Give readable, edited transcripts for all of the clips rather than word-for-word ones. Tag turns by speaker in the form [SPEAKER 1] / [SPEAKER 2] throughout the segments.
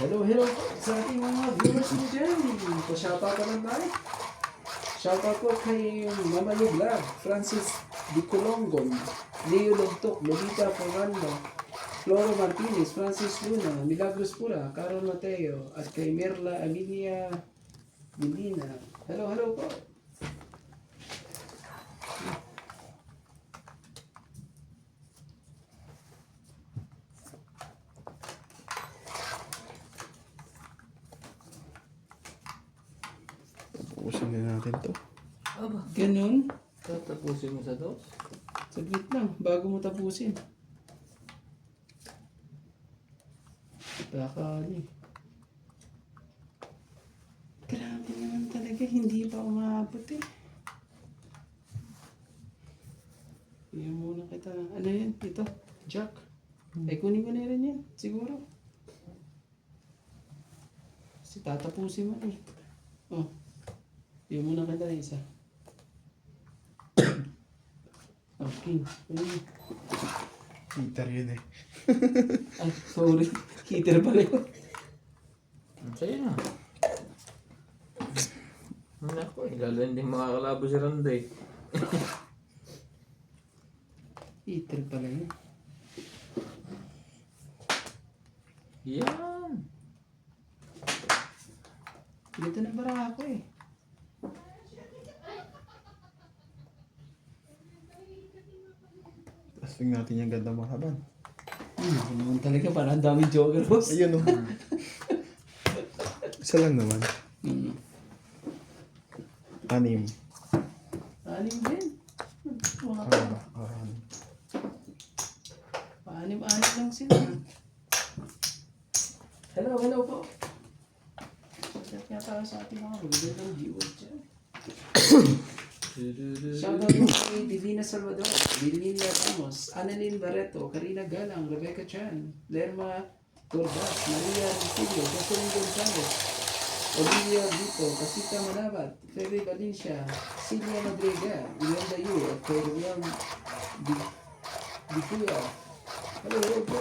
[SPEAKER 1] Hello, hello po sa ating mga viewers mo dyan. Pa-shoutout ka lang tayo. Shoutout po kay Mama Vlog, Francis Di Colongon, Leo Logtok, Lolita Fernando, Floro Martinez, Francis Luna, Milagros Pura, Carol Mateo, at kay Merla Amelia Medina. Hello, hello po.
[SPEAKER 2] Tapusin na natin to.
[SPEAKER 3] Aba,
[SPEAKER 1] Ganun.
[SPEAKER 3] tatapusin mo sa dos?
[SPEAKER 1] Saglit lang, bago mo tapusin. Baka ano eh. Grabe naman talaga, hindi pa umabot eh. Iyan muna kita. Ano yan? Ito? Jack? Ay kunin ko na rin yan, siguro. Kasi tatapusin mo eh. Oh. Iyan muna kita isa. Okay. Ayun.
[SPEAKER 2] Heater yun eh.
[SPEAKER 1] Ay, sorry. Heater pala yun.
[SPEAKER 3] Ang saya na. Naku, lalo hindi makakalabo si Randay.
[SPEAKER 1] Heater pala yun.
[SPEAKER 3] Yan!
[SPEAKER 1] Dito na bara ako eh.
[SPEAKER 2] Tapos tingnan natin yung ganda mga kaban.
[SPEAKER 1] Ano naman talaga, parang ang daming jogger boss.
[SPEAKER 2] Ayun o. Isa lang naman.
[SPEAKER 1] Hmm.
[SPEAKER 2] 6.
[SPEAKER 1] Anim din. Mga
[SPEAKER 2] Ano ba? Ano?
[SPEAKER 1] Paanim-anim lang sila. Hello, hello po. Shout yata sa ating mga magagandang viewers dyan. Shoutout po kay Divina Salvador, Virginia Ramos, Annalyn Barreto, Karina Galang, Rebecca Chan, Lerma Tordas, Maria Lucilio, Jocelyn Gonzalez, Olivia Vito, Casita Manabat, Febe Valencia, Celia Madriga, Yolanda Yu, at kay William Dicuya. Hello, hello po.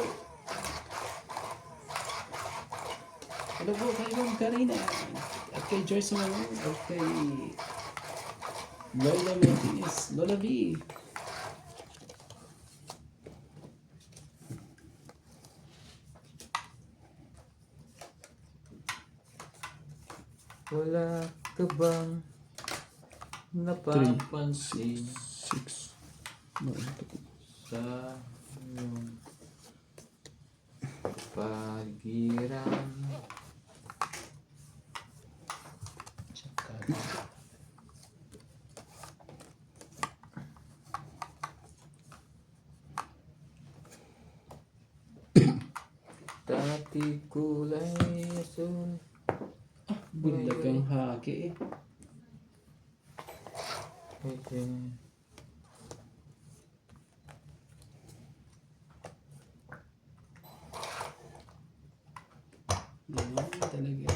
[SPEAKER 1] Hello po kay Ma'am Karina, at kay Joyce Manuel, at kay Lola Martinez, Lola B.
[SPEAKER 3] Wala ka bang napapansin
[SPEAKER 2] 6.
[SPEAKER 3] sa iyong pagiran? Dati kulay asul.
[SPEAKER 1] Bulagang haki eh.
[SPEAKER 3] Okay.
[SPEAKER 1] Yan talaga.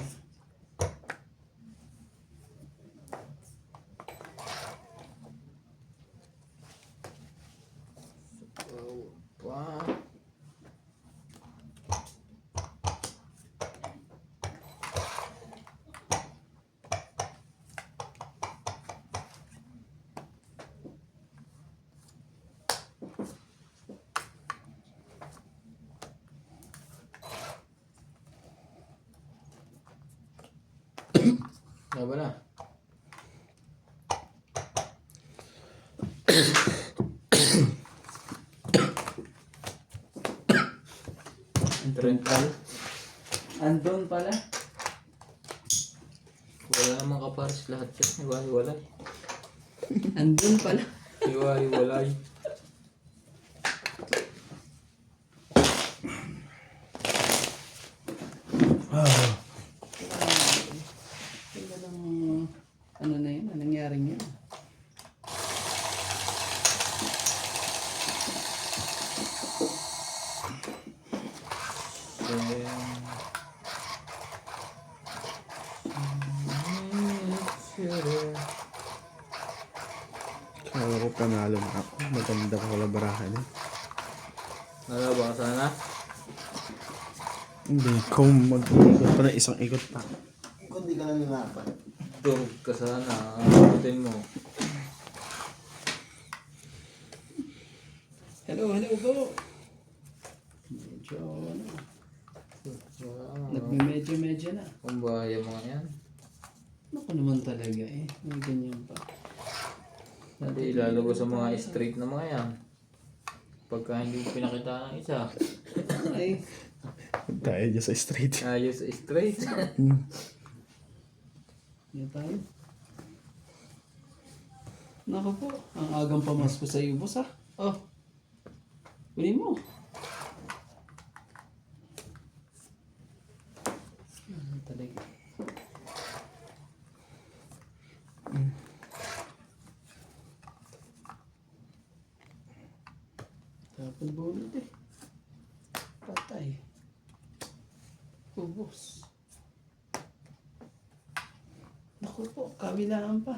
[SPEAKER 3] Wow. Laban na. Rental.
[SPEAKER 1] Andon pala.
[SPEAKER 3] Wala namang kapares lahat yan. Hiwa-hiwalay.
[SPEAKER 1] Andon pala.
[SPEAKER 3] Hiwa-hiwalay.
[SPEAKER 1] Tingnan ng ano na yun, anong nangyaring yun.
[SPEAKER 2] Kala ko panalo na ako. Maganda ko wala barahan eh.
[SPEAKER 3] Nalaba ka sana?
[SPEAKER 2] Hindi, kung mag-ikot pa na isang ikot pa. Kung di ka na nalaban.
[SPEAKER 3] Durog ka sana. Abutin mo.
[SPEAKER 1] Hello po. Medyo, nagme-medyo na.
[SPEAKER 3] Kung bahaya mga yan.
[SPEAKER 1] Naku naman talaga eh. May ganyan pa.
[SPEAKER 3] Hindi ilalabas sa mga straight na mga yan. Pagka hindi mo pinakita ng isa.
[SPEAKER 1] Ay,
[SPEAKER 2] Tayo dyan sa street.
[SPEAKER 3] Ayos sa straight.
[SPEAKER 1] yan tayo. Naku po, ang agang pamasko sa iyo, boss ah. Oh, kunin mo. Talaga. Tapos bunot eh. Patay. Ubus. Naku po, kabilaan pa.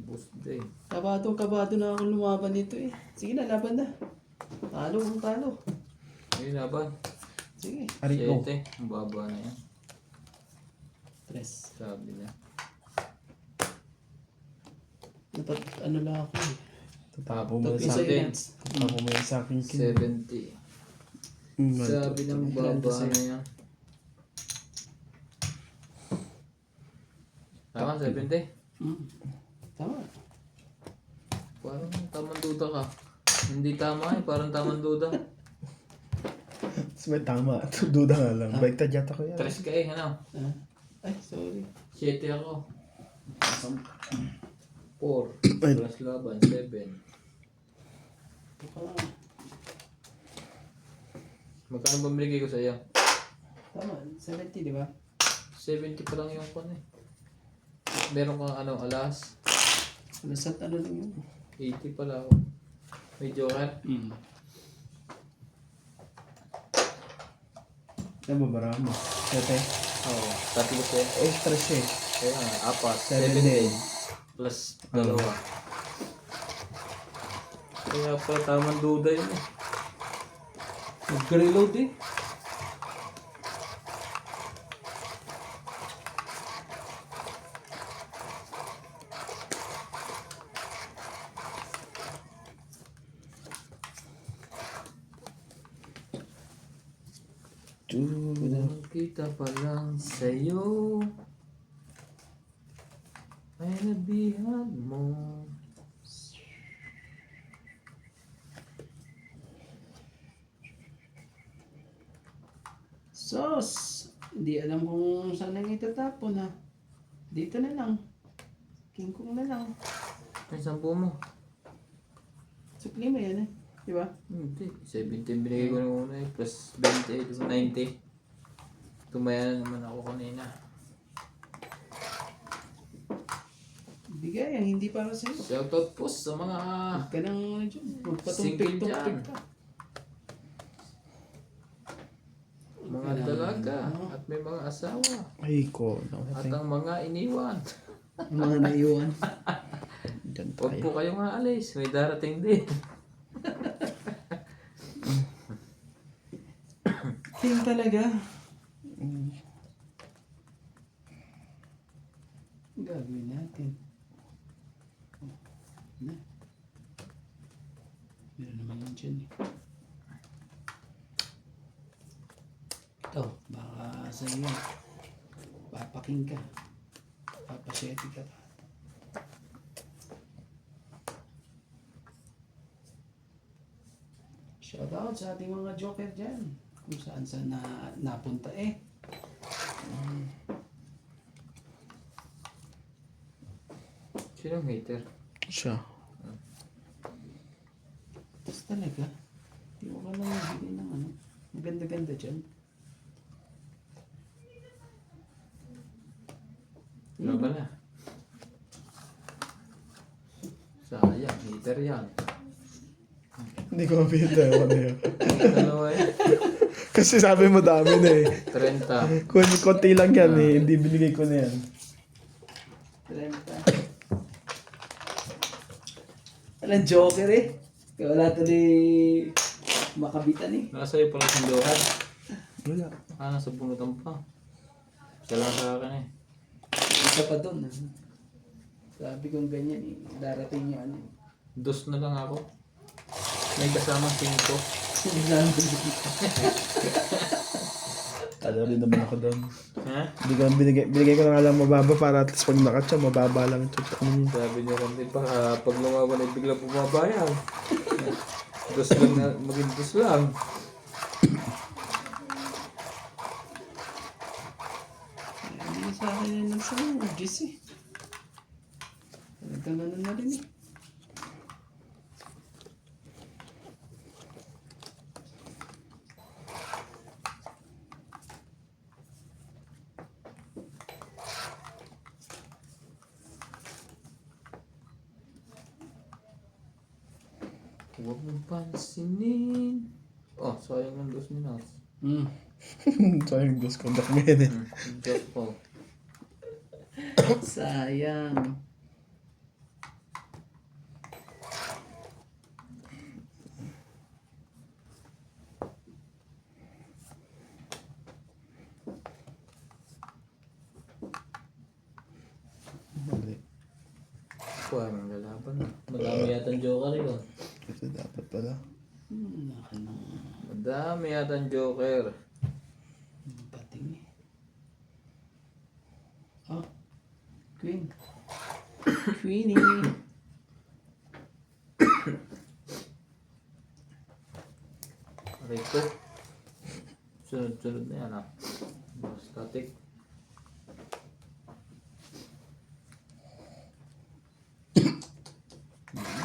[SPEAKER 3] Boost day.
[SPEAKER 1] Kabado na akong lumaban dito eh. Sige na, laban na. Talo kung talo.
[SPEAKER 3] Ayun laban.
[SPEAKER 1] Sige.
[SPEAKER 2] Ariko.
[SPEAKER 3] 7. Ang baba na yan.
[SPEAKER 1] Tres.
[SPEAKER 3] Sabi niya.
[SPEAKER 1] Dapat ano lang ako eh.
[SPEAKER 2] Tatapo mo na
[SPEAKER 1] Tapos
[SPEAKER 2] sa
[SPEAKER 1] sa
[SPEAKER 2] akin.
[SPEAKER 1] events.
[SPEAKER 2] Tatapo mo na sa akin.
[SPEAKER 3] 70. Sabi ng baba na yan. Tama, 70.
[SPEAKER 1] Tama.
[SPEAKER 3] Parang tamang duda ka. Hindi tama eh, parang tamang duda.
[SPEAKER 2] May tama. Duda nga lang. Baliktad yata ko yan.
[SPEAKER 3] 3 ka eh, ano?
[SPEAKER 1] Ah. Ay, sorry.
[SPEAKER 3] 7 ako. 4.
[SPEAKER 2] Ay.
[SPEAKER 3] Plus laban, 7.
[SPEAKER 1] Ah,
[SPEAKER 3] Magkano ba binigay ko sa iyo?
[SPEAKER 1] tama, 70 di ba?
[SPEAKER 3] 70 pa lang yung kon eh. Meron kang ano, alas.
[SPEAKER 1] Lasat ano lang yun?
[SPEAKER 3] 80 pala ako. May joker.
[SPEAKER 2] Ano ba bara mo? Sete?
[SPEAKER 3] Oo. Tapos eh.
[SPEAKER 2] Extra siya.
[SPEAKER 3] Kaya nga, apat.
[SPEAKER 2] 7 din.
[SPEAKER 3] 7 plus dalawa. Kaya pala tamang duda yun eh.
[SPEAKER 1] Mag-reload eh.
[SPEAKER 3] Kita pa lang sa'yo ay nabihan mo.
[SPEAKER 1] Sos! Hindi alam kung saan lang itatapon ha. Dito na lang. King Kong na lang.
[SPEAKER 3] Ay, 10 mo.
[SPEAKER 1] Sukli mo yan eh. Di ba?
[SPEAKER 3] Hindi. 17 binigay ko na una eh. Plus 28, 90. Tumaya na naman ako kanina.
[SPEAKER 1] Bigay ang hindi para sa'yo.
[SPEAKER 3] Shoutout po sa mga
[SPEAKER 1] Huwag ka nang ano dyan.
[SPEAKER 3] Single
[SPEAKER 1] Magpatumpik-tumpik
[SPEAKER 3] dyan.
[SPEAKER 1] ka.
[SPEAKER 3] mga dalaga at may mga asawa
[SPEAKER 2] Ay ko.
[SPEAKER 3] at ang mga iniwan.
[SPEAKER 1] Mga naiwan.
[SPEAKER 2] Diyan
[SPEAKER 3] Huwag
[SPEAKER 2] tayo.
[SPEAKER 3] po kayong aalis. May darating din.
[SPEAKER 1] Ting talaga. Gagawin natin. Na. Meron naman yun dyan eh. Ito, baka sa iyo. Papaking ka. Papasyete ka pa. Shoutout sa ating mga joker dyan. Kung saan saan na napunta eh.
[SPEAKER 3] Sinong hater?
[SPEAKER 2] Siya.
[SPEAKER 1] Tapos talaga, di mo ka lang nagbigay ng ano. Maganda-ganda dyan.
[SPEAKER 3] Ano ba na? Sayang, hater yan.
[SPEAKER 2] Hindi ko mapita. Ano yun?
[SPEAKER 3] Dalawa eh.
[SPEAKER 2] Kasi sabi mo dami na eh.
[SPEAKER 3] 30.
[SPEAKER 2] Konti lang yan eh. Hindi binigay ko na yan.
[SPEAKER 1] 30. Walang joker eh. Kaya wala tuloy makabitan eh.
[SPEAKER 3] Nasa iyo pala sa joker.
[SPEAKER 2] Wala.
[SPEAKER 3] Nasa bunutan pa. Isa lang sa akin eh.
[SPEAKER 1] Isa pa doon. Sabi kong ganyan eh. Darating yung ano.
[SPEAKER 3] Dos na lang ako. May kasama 5.
[SPEAKER 2] Ano rin naman ako doon.
[SPEAKER 3] Ha?
[SPEAKER 2] Binigay ko na nga lang mababa para at least pag nakatsa, mababa lang ito.
[SPEAKER 3] Sabi niyo kami pa, pag lumaban ay bigla bumaba yan. Dos lang na, maging dos lang.
[SPEAKER 1] Hindi sa akin yan ng sa'yo. Gis eh. Talagang ano na rin eh.
[SPEAKER 3] Huwag mong pansinin. Oh, sayang ng dos ni Nas.
[SPEAKER 2] So yung Diyos ko, dakmen eh.
[SPEAKER 3] Joke po.
[SPEAKER 1] Sayang.
[SPEAKER 2] Mali.
[SPEAKER 3] Parang lalaban na. Madami yata ang joker yun.
[SPEAKER 2] Ito dapat pala.
[SPEAKER 1] Ano.
[SPEAKER 3] Madami yata ang joker.
[SPEAKER 1] Pating eh. Oh. Queen. Queenie.
[SPEAKER 3] Aray ko. Sunod-sunod na yan ah. Static.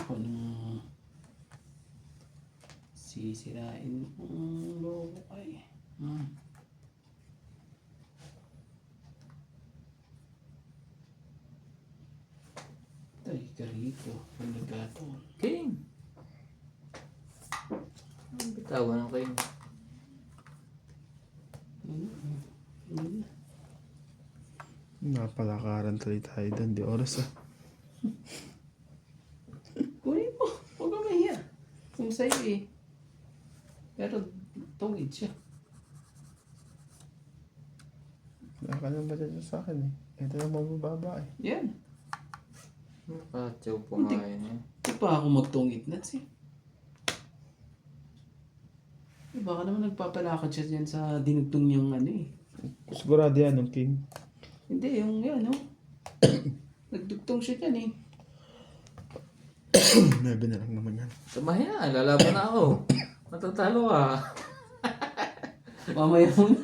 [SPEAKER 1] Ako na sisirain ang logo kay. Tay, karito. Ang nagato.
[SPEAKER 3] King! Ang bitawan ng king.
[SPEAKER 2] Napalakaran tuloy tayo doon. Di oras ah.
[SPEAKER 1] Kunin mo. Huwag ka mahiya. Kung sa'yo eh. Pero tungid siya.
[SPEAKER 2] Wala ka nang budget sa akin eh. Ito yung mabababa eh.
[SPEAKER 1] Yan.
[SPEAKER 3] Nakatsaw po nga yun eh.
[SPEAKER 1] Di pa ako magtungid na siya. Baka naman nagpapalakad siya dyan sa dinugtong niyang ano eh.
[SPEAKER 2] Sigurado yan ng king.
[SPEAKER 1] Hindi, yung yan, no? Nagdugtong siya dyan eh.
[SPEAKER 2] 9 na lang naman yan.
[SPEAKER 3] Tumahin na, lalaban na ako. Matatalo ka.
[SPEAKER 1] Mamaya muna.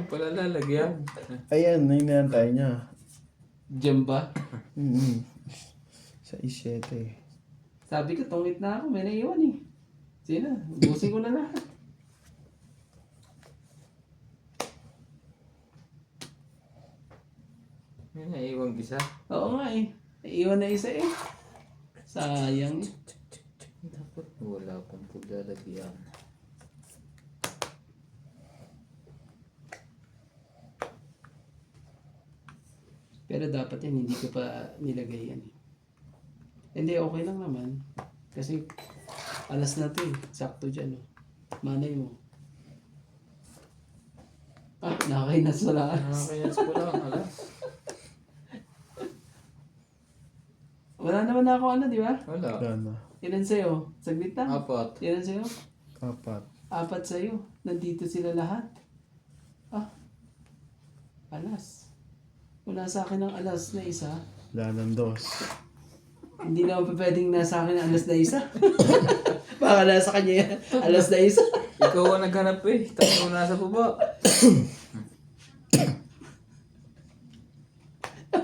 [SPEAKER 3] Pala lalagyan.
[SPEAKER 2] Ayan, nainantay niya.
[SPEAKER 1] Diyan ba?
[SPEAKER 2] Sa isyete.
[SPEAKER 1] Sabi ko, tungit na ako. May naiwan eh. Sige na, ubusin ko na lahat.
[SPEAKER 3] May naiwang isa.
[SPEAKER 1] Oo nga eh. Naiwan na isa eh. Sayang eh.
[SPEAKER 3] Dapat wala akong paglalagyan.
[SPEAKER 1] Pero dapat yan, hindi ko pa nilagay yan eh. Hindi, okay lang naman. Kasi alas na to eh. Sakto dyan oh. Manay mo. Ah, nakakainas wala.
[SPEAKER 3] Nakakayas ko lang, alas.
[SPEAKER 1] Wala naman na ako ano, di ba?
[SPEAKER 3] Wala.
[SPEAKER 2] Wala na.
[SPEAKER 1] Ilan sa'yo? Saglit lang.
[SPEAKER 3] 4.
[SPEAKER 1] Ilan sa'yo?
[SPEAKER 2] 4.
[SPEAKER 1] 4 sa'yo. Nandito sila lahat. Ah. Alas. Wala sa akin ang alas na isa.
[SPEAKER 2] Wala ng 2.
[SPEAKER 1] Hindi naman pa pwedeng nasa akin ang alas na isa. Baka nasa kanya yan. Alas na isa.
[SPEAKER 3] Ikaw ang naghanap eh. Tayo nasa baba.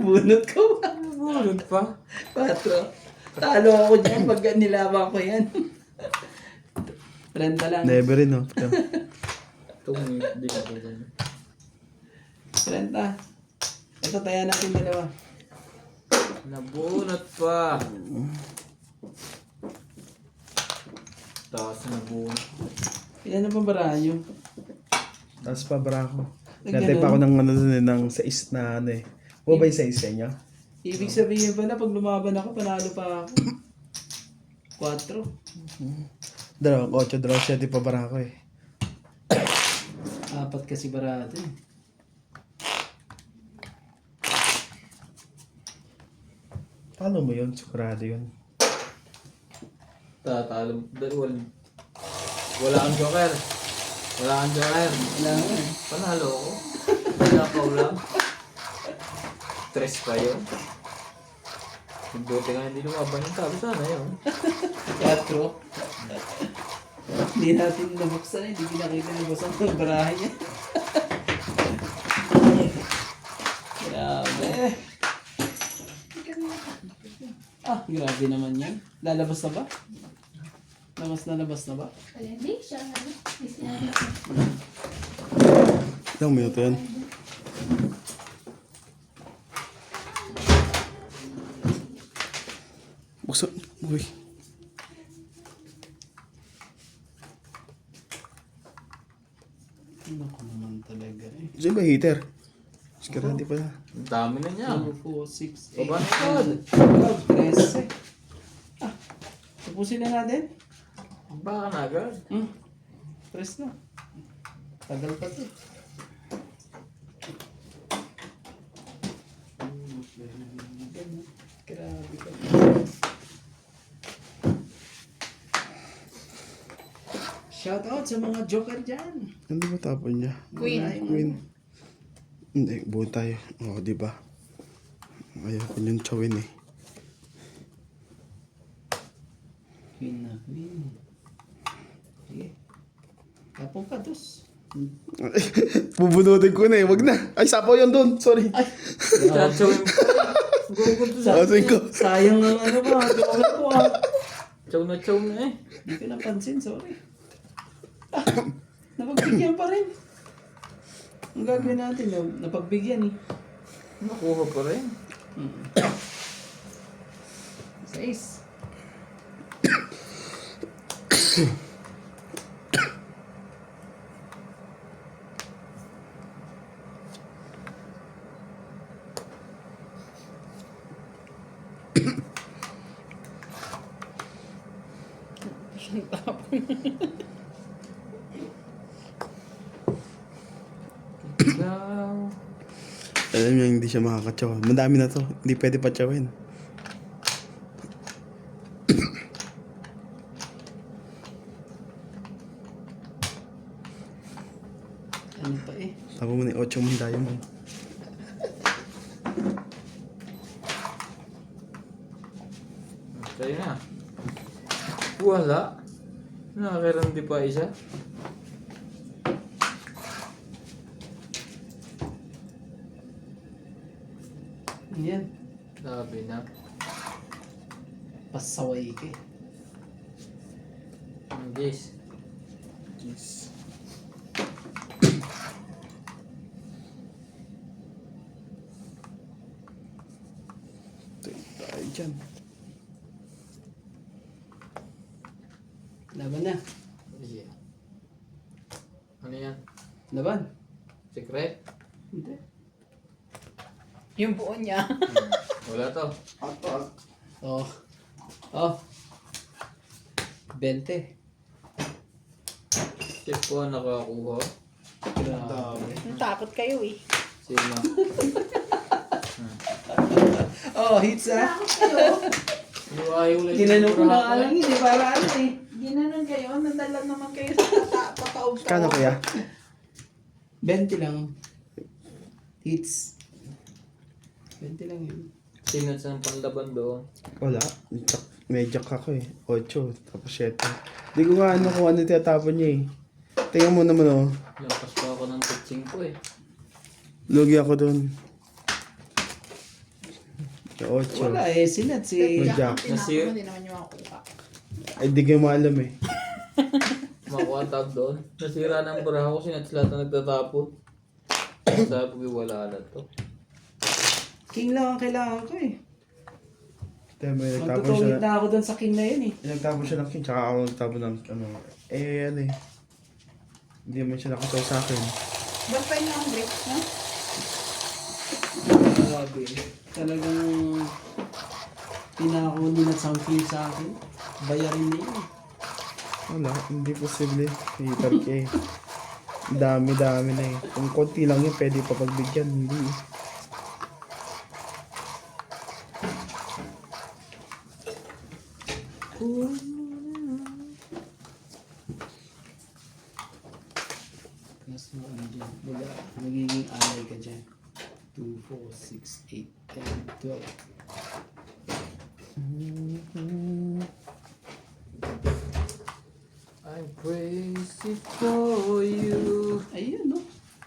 [SPEAKER 1] Bunot ko ba?
[SPEAKER 3] Bulod pa.
[SPEAKER 1] 4. Talo ako dyan pag nilaban ko yan. Renta lang.
[SPEAKER 2] Never rin, no?
[SPEAKER 3] Itong hindi ka pwede.
[SPEAKER 1] Renta. Ito, taya natin dalawa.
[SPEAKER 3] Nabunot pa. Taas na nabunot.
[SPEAKER 1] Ilan na pambarahan nyo?
[SPEAKER 2] Tapos pa brako.
[SPEAKER 1] Ganun.
[SPEAKER 2] Dati pa ako ng ano dun eh, ng 6 na ano eh. O ba yung 6 sa inyo?
[SPEAKER 1] Ibig sabihin pala, pag lumaban ako, panalo pa ako. 4.
[SPEAKER 2] 2, 8, 7 pa brako eh.
[SPEAKER 1] Dapat kasi barato eh.
[SPEAKER 2] Paano mo yun? Sigurado yun.
[SPEAKER 3] Tatalo. Wala kang joker. Wala kang joker.
[SPEAKER 1] Wala nga eh.
[SPEAKER 3] Panalo ko. Nakaw lang. Stress pa yun. Buti nga hindi lumaban yung talo. Sana yun.
[SPEAKER 1] 4. Hindi natin nabuksan eh. Hindi pinakita nabuksan ng barahe niya. Grabe. Ah, grabe naman yan. Lalabas na ba? Labas na ba?
[SPEAKER 4] Hindi siya.
[SPEAKER 2] Ilang minuto yan? Buksan. Uy.
[SPEAKER 1] Ano ko naman talaga eh.
[SPEAKER 2] Diyan ba heater? Sigurado pa na.
[SPEAKER 3] Ang dami na niya.
[SPEAKER 1] 2, 4, 6, 8,
[SPEAKER 3] Baba na agad.
[SPEAKER 1] 13. Ah, tapusin na natin.
[SPEAKER 3] Baka na agad.
[SPEAKER 1] Press na. Tagal pa to. Grabe ka. Shoutout sa mga joker dyan.
[SPEAKER 2] Hindi ba tapon niya? Queen. Hindi, buo tayo. Oo, di ba? Ayaw ko niyang chawin eh.
[SPEAKER 1] Queen na, queen. Sige. Tapong ka, dos.
[SPEAKER 2] Bubunutin ko na eh. Wag na. Ay, sapaw yun doon. Sorry.
[SPEAKER 1] Ay!
[SPEAKER 3] Chachawin ko. Gugod to sa.
[SPEAKER 2] Sasayin ko.
[SPEAKER 1] Sayang ng ano ba? Joker ko ah.
[SPEAKER 3] Chow na eh.
[SPEAKER 1] Hindi ko napansin, sorry. Ah, napagbigyan pa rin. Ang gagawin natin, napagbigyan eh.
[SPEAKER 3] Nakuha pa rin.
[SPEAKER 1] 6.
[SPEAKER 3] Ikaw.
[SPEAKER 2] Alam niya, hindi siya makakatsawa. Madami na to. Hindi pwede patsawin.
[SPEAKER 1] Ano pa eh?
[SPEAKER 2] Tapo mo na yung 8 mong diamond.
[SPEAKER 3] Sa'yo na. Wala. Nakakirandi pa isa.
[SPEAKER 1] Yan.
[SPEAKER 3] Sabi na.
[SPEAKER 1] Pasaway ka eh.
[SPEAKER 3] Ang guys.
[SPEAKER 2] Jeez. Tayo dyan.
[SPEAKER 1] Laban na.
[SPEAKER 3] Yeah. Ano yan?
[SPEAKER 1] Laban.
[SPEAKER 3] Secret?
[SPEAKER 1] Hindi.
[SPEAKER 4] Yung buo niya.
[SPEAKER 3] Wala to.
[SPEAKER 1] Oh. Oh. 20.
[SPEAKER 3] Check ko nakakuha.
[SPEAKER 1] Grabe.
[SPEAKER 4] Natakot kayo eh.
[SPEAKER 3] Sino?
[SPEAKER 1] Oh, hits ah.
[SPEAKER 4] Natakot kayo.
[SPEAKER 3] Yung ayaw lang.
[SPEAKER 1] Ginanong ko na alang yun eh. Para ano eh.
[SPEAKER 4] Ginanon kayo. Nadala naman kayo sa pataog.
[SPEAKER 2] Kano kaya?
[SPEAKER 1] 20 lang. Hits. 20 lang yun.
[SPEAKER 3] Sino sa panlaban doon?
[SPEAKER 2] Wala. May jack ako eh. 8. Tapos 7. Hindi ko nga ano kung ano tinatapon niya eh. Tingnan mo naman oh.
[SPEAKER 3] Lampas pa ako ng pitching ko eh.
[SPEAKER 2] Lugi ako doon. 8.
[SPEAKER 1] Wala eh. Sinat si...
[SPEAKER 2] May
[SPEAKER 4] Jack,
[SPEAKER 2] jack.
[SPEAKER 4] ang
[SPEAKER 3] Nasir.
[SPEAKER 4] tinapon mo, hindi naman yung makukuha.
[SPEAKER 2] Ay, di kayo maalam eh.
[SPEAKER 3] Makuha ang tag doon. Nasira ng baraha ko. Sinat lahat na nagtatapon. Sabi ko wala na to.
[SPEAKER 1] King lang ang kailangan ko eh.
[SPEAKER 2] Kaya may nagtapon siya
[SPEAKER 1] Magtutungit na ako dun sa king na yun eh.
[SPEAKER 2] nagtapon siya ng king, tsaka ako nagtapon ng ano. Eh, ano eh. Hindi naman siya nakasaw sa akin.
[SPEAKER 4] Ba't pa yun ang break, no?
[SPEAKER 1] Grabe. Talagang pinako nila something sa akin. Bayarin na yun.
[SPEAKER 2] Wala, hindi posible. Hitar ka eh. Dami-dami na eh. Kung konti lang yun, pwede pa pagbigyan. Hindi eh.
[SPEAKER 1] Plus mo ano dyan. Wala. Magiging alay ka dyan. 2, 4, 6, 8, 10, 12.
[SPEAKER 3] I'm crazy for you.
[SPEAKER 1] Ayun, no?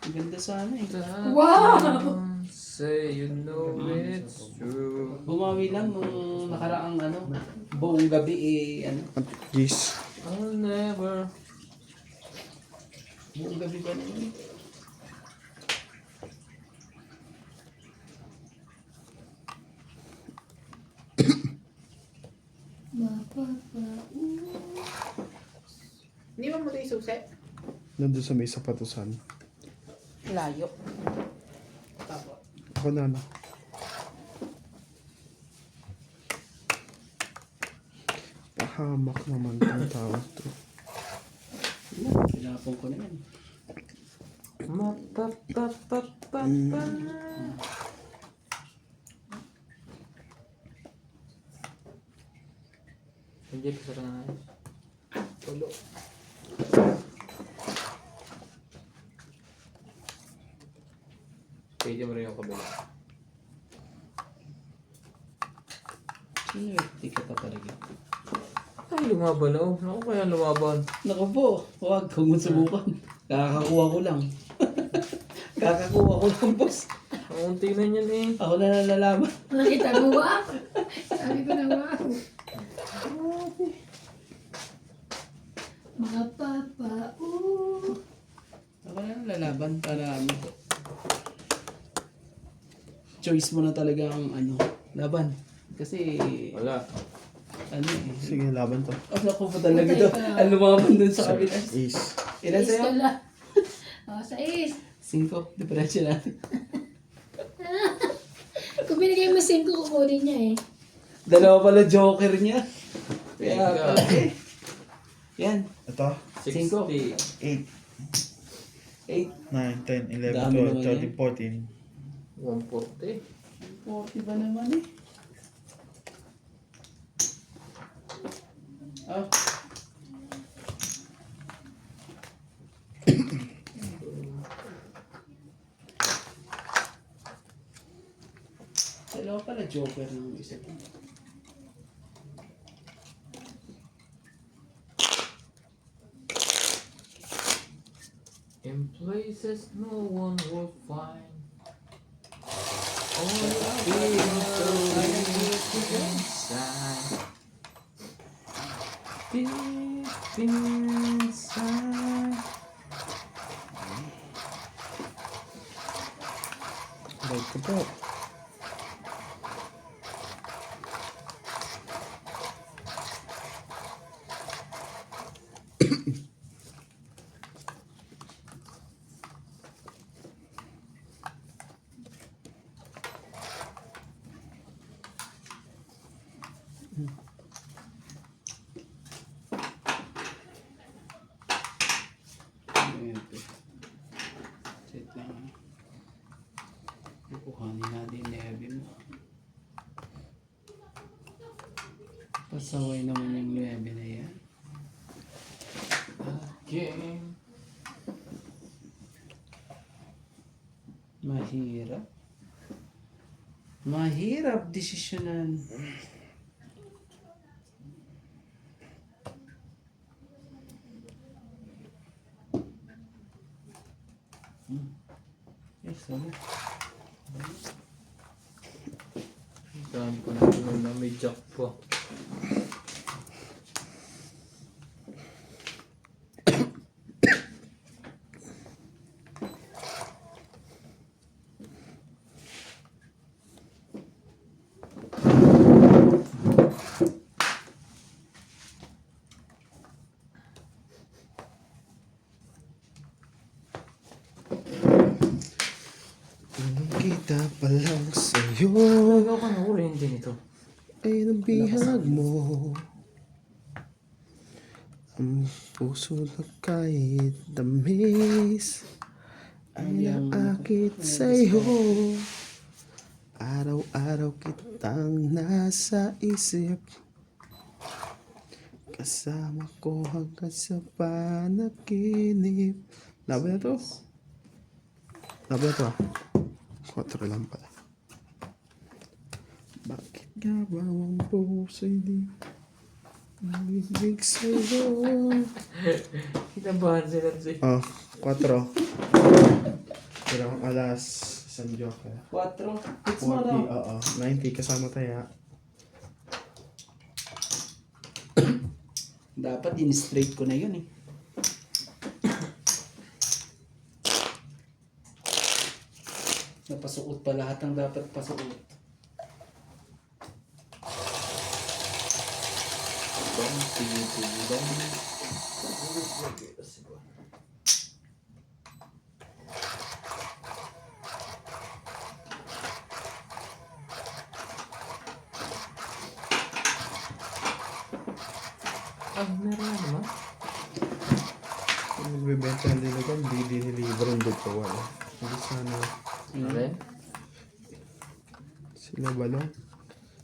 [SPEAKER 1] Ang ganda sana eh.
[SPEAKER 3] Wow! Say you know it's true.
[SPEAKER 1] Bumawi lang nung nakaraang ano, buong gabi eh, ano,
[SPEAKER 2] Jeez.
[SPEAKER 3] I'll never.
[SPEAKER 1] buong gabi ba na yun?
[SPEAKER 4] Hindi mo mo ito isusi?
[SPEAKER 2] Nandun sa may sapatusan.
[SPEAKER 4] Layo. Tapos.
[SPEAKER 2] Ako na ano. Pahamak naman ang tao to.
[SPEAKER 1] Pinapong ko na yan.
[SPEAKER 3] Mapapapapapa. Hindi pa sarang na. Tulo. Pwede mo rin yung kabila.
[SPEAKER 1] Sino yung ticket pa talaga?
[SPEAKER 3] Ay, lumaban na. Naku, kaya lumaban.
[SPEAKER 1] Naku po, huwag kung subukan. Kakakuha ko lang. Kakakuha ko lang, boss.
[SPEAKER 3] Ang unti na yan eh.
[SPEAKER 1] Ako na nalalaman.
[SPEAKER 5] Nakita mo ba? Sabi ko na wow. Mga papa,
[SPEAKER 1] Ako na nalalaban para ano. Choice mo na talaga ang ano, laban. Kasi,
[SPEAKER 3] Wala.
[SPEAKER 1] ano eh.
[SPEAKER 2] Sige, laban to.
[SPEAKER 1] Oh, naku po talaga to. Ang lumaban dun sa kabila.
[SPEAKER 2] Ace.
[SPEAKER 1] Ilan sa'yo?
[SPEAKER 5] Isla. Sa is.
[SPEAKER 1] 5. Diferensya natin.
[SPEAKER 5] Kung binigay mo 5, kukunin niya eh.
[SPEAKER 1] Dalawa pala joker niya. Kaya
[SPEAKER 3] Teka.
[SPEAKER 1] pala eh. Yan.
[SPEAKER 2] Ito.
[SPEAKER 3] 60.
[SPEAKER 2] 8,
[SPEAKER 1] 8.
[SPEAKER 2] 9, 10, 11,
[SPEAKER 1] Dami
[SPEAKER 2] 12,
[SPEAKER 1] naman
[SPEAKER 2] 13, 14.
[SPEAKER 3] 140.
[SPEAKER 1] 40 ba naman eh? Ah. Dalawa pala joker ng isa ko.
[SPEAKER 3] In places no one will find. All the feelings inside. Deep inside.
[SPEAKER 2] Right ko po.
[SPEAKER 1] Set lang. Kukuhanin natin yung lebe mo. Pasaway naman yung lebe na yan.
[SPEAKER 3] Again.
[SPEAKER 1] Mahirap. Mahirap desisyonan. Yes, ano?
[SPEAKER 3] Saan ko na may jack pa.
[SPEAKER 2] Nung kita pa lang sa'yo
[SPEAKER 3] Talaga ka na uli hindi nito.
[SPEAKER 2] ay nabihag mo. Ang puso na kahit tamis ay naakit sa'yo. Araw-araw kitang nasa isip, kasama ko hanggang sa panaginip. Laban na to. Laban na to ah. 4 lang pala. Bakit nga ba ang puso'y di umibig sa'yo?
[SPEAKER 3] Kinabahan sila sa'yo.
[SPEAKER 2] Oh, 4. Pero alas San Joker.
[SPEAKER 1] 4. Hits
[SPEAKER 2] 40,
[SPEAKER 1] mo daw.
[SPEAKER 2] oo. 90 kasama tayo.
[SPEAKER 1] Dapat in-straight ko na yun eh. Napasuot pa lahat ng dapat pasuot.
[SPEAKER 3] Meron naman.
[SPEAKER 2] Kung nagbibenta ng dilagan, hindi diniliver ang dito. Hindi sana
[SPEAKER 3] Okay?
[SPEAKER 2] sila balong.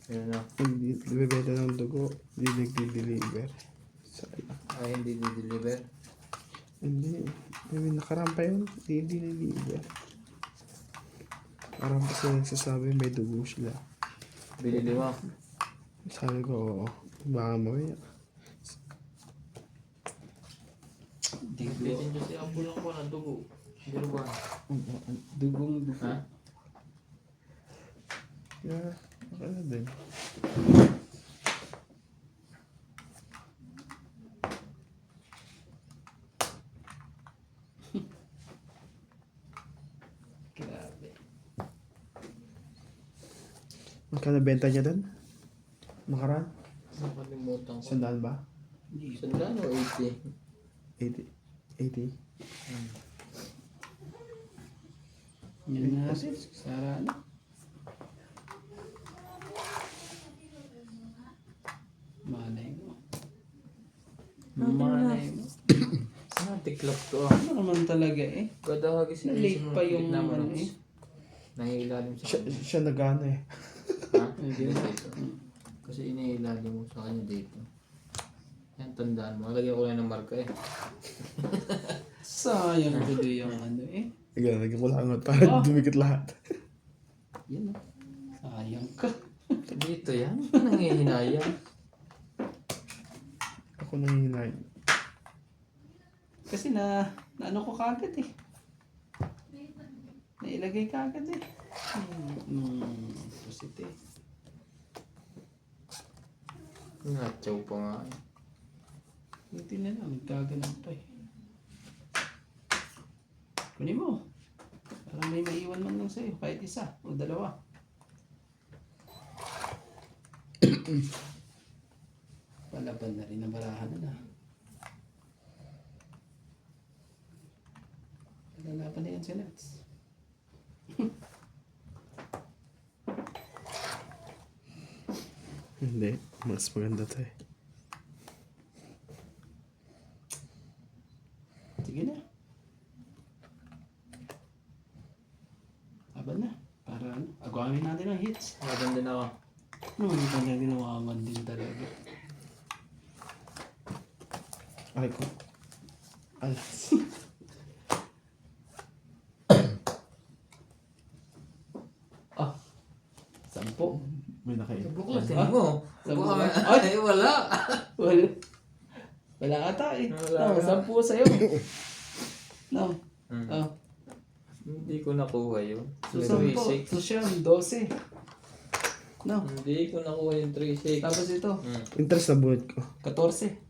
[SPEAKER 3] Yun na.
[SPEAKER 2] Nagbibenta ng dugo, hindi nagdi-deliver. Sayang.
[SPEAKER 3] Ay, hindi di-deliver.
[SPEAKER 2] Hindi. I mean, nakarampa yun. Hindi diniliver. Karampa sila nagsasabi may dugo sila.
[SPEAKER 3] Binili mo.
[SPEAKER 2] Sabi ko, oo. Baka mamaya.
[SPEAKER 3] Bitin kasi ang bulang ko ng dugo. Siguro ba?
[SPEAKER 1] Dugong dugo.
[SPEAKER 3] Ha?
[SPEAKER 2] Yeah, okay na din.
[SPEAKER 1] Grabe.
[SPEAKER 2] Magkano benta niya doon? Makaraan?
[SPEAKER 3] Nakalimutan ko.
[SPEAKER 2] Sandaan ba?
[SPEAKER 3] Sandaan o 80?
[SPEAKER 2] 80. 80.
[SPEAKER 1] Yan na natin. Sara na. Malay mo. Malay mo.
[SPEAKER 3] Ah, tiklop to.
[SPEAKER 1] Ano naman talaga eh.
[SPEAKER 3] Kada kasi
[SPEAKER 1] Late pa yung ano eh.
[SPEAKER 3] Nangilalim sa
[SPEAKER 2] Siya,
[SPEAKER 3] kanya.
[SPEAKER 2] siya nag-ano eh.
[SPEAKER 3] Ha? Hindi dito. Kasi iniilalim mo sa kanya dito. Yan, tandaan mo. Lagyan ko lang ng marka eh.
[SPEAKER 1] Sayang tuloy yung ano eh.
[SPEAKER 2] Again, lagyan ko lang para dumikit lahat.
[SPEAKER 1] Yan oh. Sayang ka.
[SPEAKER 3] Dito yan. Nangihinayang.
[SPEAKER 2] Ako nangihinayin.
[SPEAKER 1] Kasi ano ko kagad eh. Nailagay kagad eh. Positive.
[SPEAKER 3] Natsaw pa nga eh.
[SPEAKER 1] Hindi na lang, nagkaganon pa eh. Kunin mo. Para may maiwan man lang sa'yo, kahit isa o dalawa. Palaban na rin ang barahan na. Lalaban na yan si Nats.
[SPEAKER 2] Hindi, mas maganda to eh.
[SPEAKER 1] Sige na. Laban na. Para ano, agamin natin ang hits.
[SPEAKER 3] Laban din ako.
[SPEAKER 1] Hindi pa niya ginawangan din talaga.
[SPEAKER 2] Ay ko. Alas.
[SPEAKER 1] Ah, 10.
[SPEAKER 2] May nakain.
[SPEAKER 3] Buklasin mo.
[SPEAKER 1] Sabi
[SPEAKER 3] Baka
[SPEAKER 1] mo,
[SPEAKER 3] may-
[SPEAKER 1] ay!
[SPEAKER 3] Ay, wala.
[SPEAKER 1] Wala. Wala ata eh.
[SPEAKER 3] Wala
[SPEAKER 1] No,
[SPEAKER 3] ka.
[SPEAKER 1] 10 sa'yo. No.
[SPEAKER 3] Hmm.
[SPEAKER 1] Oh.
[SPEAKER 3] Hindi ko nakuha yun.
[SPEAKER 1] So,
[SPEAKER 3] 3-6.
[SPEAKER 1] 10. So siya, 12. No.
[SPEAKER 3] Hindi ko nakuha yung 3-6.
[SPEAKER 1] Tapos ito,
[SPEAKER 2] Interest na buhat ko.
[SPEAKER 1] 14.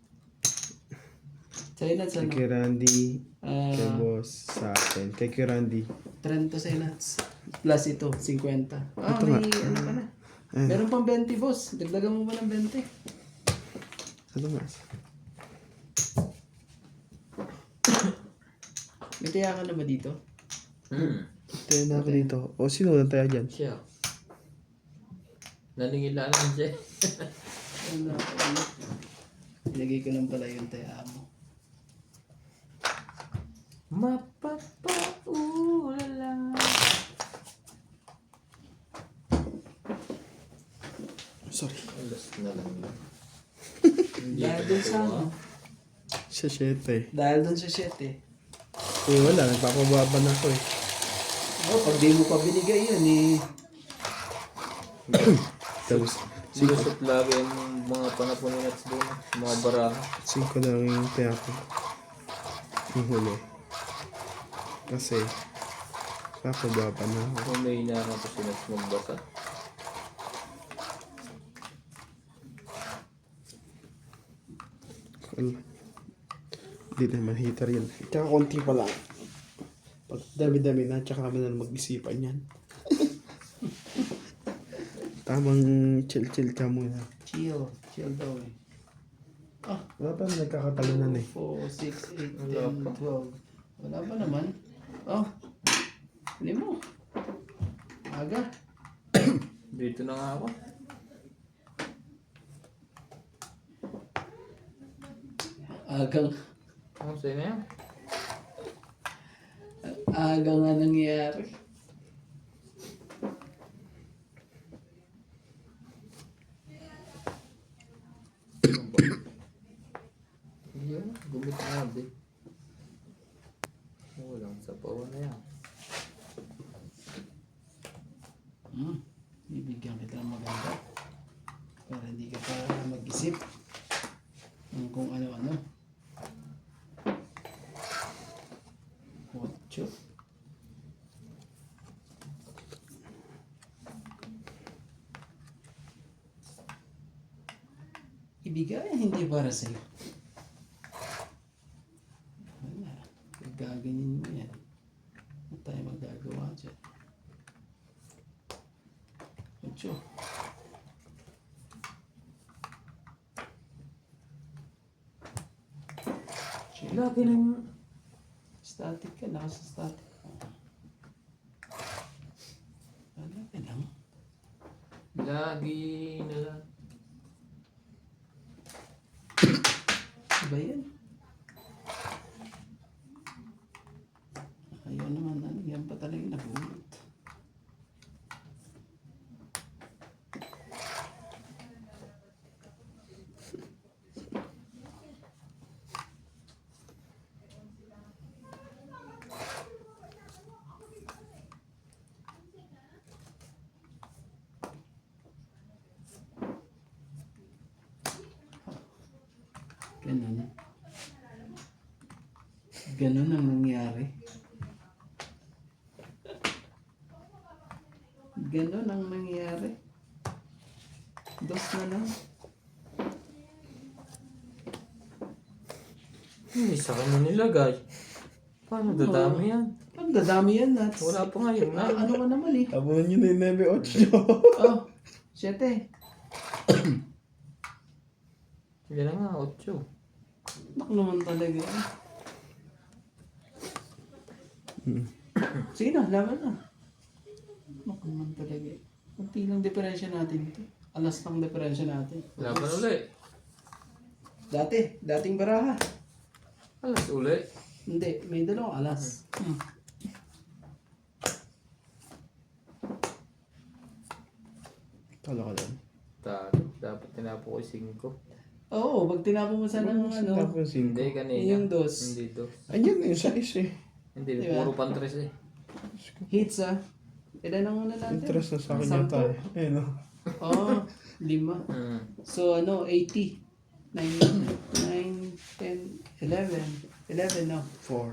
[SPEAKER 1] Sa'yo na,
[SPEAKER 2] Kay
[SPEAKER 1] ano?
[SPEAKER 2] Randy, kay
[SPEAKER 1] Ah,
[SPEAKER 2] boss, sa akin. Kay Randy.
[SPEAKER 1] 30 sa'yo na. Plus ito, 50. Ah,
[SPEAKER 2] Ito
[SPEAKER 1] may
[SPEAKER 2] nga.
[SPEAKER 1] ano ka na.
[SPEAKER 2] Ayan.
[SPEAKER 1] Meron pang 20, boss. Dagdagan mo ba ng 20?
[SPEAKER 2] Ano mas?
[SPEAKER 1] May taya ka na ba dito?
[SPEAKER 2] Tayo na ako dito. O sino na tayo dyan?
[SPEAKER 3] Siya. Naningilalan siya.
[SPEAKER 1] Ano?
[SPEAKER 2] Ilagay ko lang pala yung taya mo.
[SPEAKER 3] Mapapaulala.
[SPEAKER 2] Sorry.
[SPEAKER 3] Alas na lang yun. Hindi
[SPEAKER 1] Dahil
[SPEAKER 3] ko
[SPEAKER 1] dun sa
[SPEAKER 3] natuwa.
[SPEAKER 1] ano?
[SPEAKER 2] Sa 7.
[SPEAKER 1] Dahil dun sa 7.
[SPEAKER 2] Eh wala, nagpapababa na ako eh.
[SPEAKER 1] Oh, pag di mo pa binigay yan eh.
[SPEAKER 2] Tapos,
[SPEAKER 3] Sinusot lagi yung mga panapon ni Nats doon. Mga baraha.
[SPEAKER 2] 5 lang yung taya ko. Yung huli. Kasi, papababa na ako.
[SPEAKER 3] Kung may hinahanap ko si Nats magbasa.
[SPEAKER 2] Hindi naman heater yun. Tsaka konti pa lang. Pag dami-dami na, tsaka kami na mag-isipan yan. Tamang chill-chill ka muna.
[SPEAKER 1] Chill. Chill daw eh.
[SPEAKER 2] Wala pa na nagkakatalunan eh.
[SPEAKER 1] 4, 6, 8,
[SPEAKER 3] Wala
[SPEAKER 1] 10,
[SPEAKER 3] pa.
[SPEAKER 1] 12. Wala pa naman. Oh. Hindi mo. Aga.
[SPEAKER 3] Dito na nga ako.
[SPEAKER 1] Agang.
[SPEAKER 3] Ano sa'yo na yan?
[SPEAKER 1] Aga nga nangyari.
[SPEAKER 3] Yun, gumit na din. Walang sapaw na yan.
[SPEAKER 1] Bibigyan kita ng maganda. Para hindi ka pa mag-isip ng kung ano-ano. 8. Ibigay, hindi para sa'yo. Wala. Gaganyin mo yan. Ano tayo magagawa dyan? 8.
[SPEAKER 3] Lagi nang...
[SPEAKER 1] Static ka, naka-static. Wala ka lang.
[SPEAKER 3] Lagi na lang.
[SPEAKER 1] Iba yan. Ayaw naman, ano, yan pa talaga nabulot. Ganun. Ganun ang nangyari. Ganun ang nangyari. Dos na lang.
[SPEAKER 3] Isa ka na nilagay. Paano dadami yan?
[SPEAKER 1] Ang dadami yan, Nats.
[SPEAKER 3] Wala pa nga yun.
[SPEAKER 1] Ano ka naman eh.
[SPEAKER 2] Abunan nyo na yung 9-8 nyo.
[SPEAKER 1] Oh, 7.
[SPEAKER 3] Yan na nga, 8.
[SPEAKER 1] Nak naman talaga yan. Sige na, laban na. Nak naman talaga. Kunti lang diferensya natin ito. Alas lang diferensya natin.
[SPEAKER 3] Laban uli.
[SPEAKER 1] Dating baraha.
[SPEAKER 3] Alas uli.
[SPEAKER 1] Hindi, may dalawang alas.
[SPEAKER 2] Tala ka lang.
[SPEAKER 3] Dapat tinapo ko 5.
[SPEAKER 1] Oo, pag tinapon mo sana ng ano,
[SPEAKER 2] Tapos
[SPEAKER 3] Hindi, kanina.
[SPEAKER 1] yung dos.
[SPEAKER 3] Hindi dos.
[SPEAKER 2] Ayan na yung size eh.
[SPEAKER 3] Hindi,
[SPEAKER 1] Diba?
[SPEAKER 3] puro pantres eh.
[SPEAKER 1] hits ah. Ilan ang una natin?
[SPEAKER 2] Interest na sa akin
[SPEAKER 1] Sampo.
[SPEAKER 2] yata eh. Ayun o.
[SPEAKER 1] Oo, 5.
[SPEAKER 3] Hmm.
[SPEAKER 1] So ano, 80. 9, 10, 11. 11 no?
[SPEAKER 2] 4.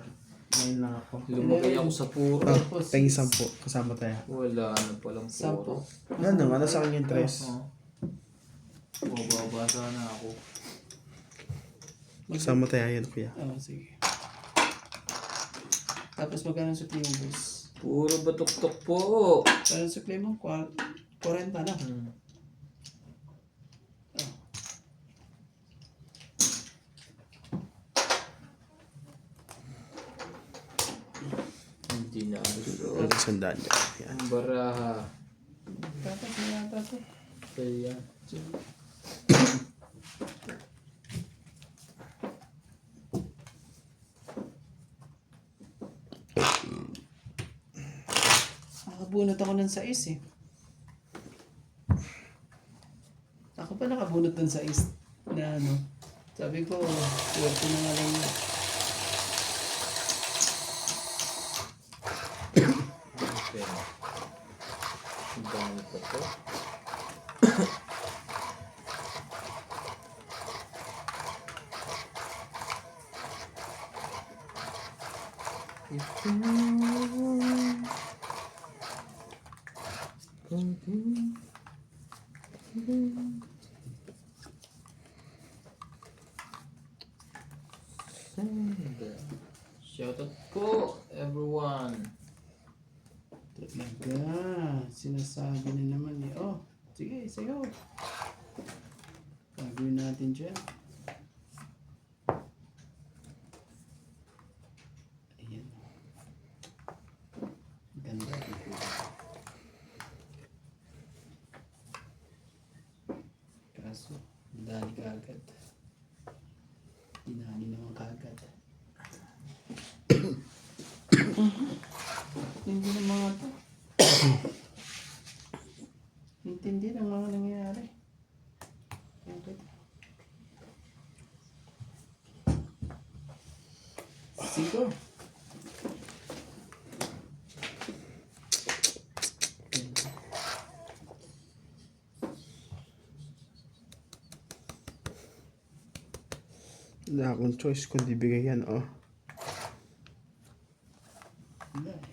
[SPEAKER 2] 9 lang ako.
[SPEAKER 3] Lumagay ako sa puro.
[SPEAKER 2] Ah,
[SPEAKER 1] Tapos,
[SPEAKER 2] tingin 10. Kasama tayo.
[SPEAKER 3] Wala na palang puro.
[SPEAKER 1] 10.
[SPEAKER 2] Yan naman, nasa akin yung 3.
[SPEAKER 3] Oo. Mababasa na ako.
[SPEAKER 2] Kasama tayo yan kuya.
[SPEAKER 1] Oo, sige. Tapos magkano sa mo, boss?
[SPEAKER 3] Puro batok-tok po.
[SPEAKER 1] Kano sa mo? 40 na.
[SPEAKER 3] Hmm. Hindi na gusto.
[SPEAKER 2] Ang sandaan niya. Yan.
[SPEAKER 3] Ang baraha.
[SPEAKER 1] Tapos na yata to.
[SPEAKER 3] Kaya.
[SPEAKER 1] Nakabunot ako ng 6 eh. Ako pa nakabunot ng 6 na ano. Sabi ko, swerte na nga lang yun.
[SPEAKER 3] Okay. Ang dami pa to. Shoutout po, everyone.
[SPEAKER 1] Talaga, sinasabi na naman eh. Oh, sige, sayo. Gagawin natin dyan. Ayan. Ganda. Kaso, dali ka agad. Dinali naman ka agad. Hindi na mga to. Intindi ng mga nangyayari. Okay. Sigo.
[SPEAKER 2] Wala akong choice kundi bigay yan, oh.
[SPEAKER 1] Wala eh.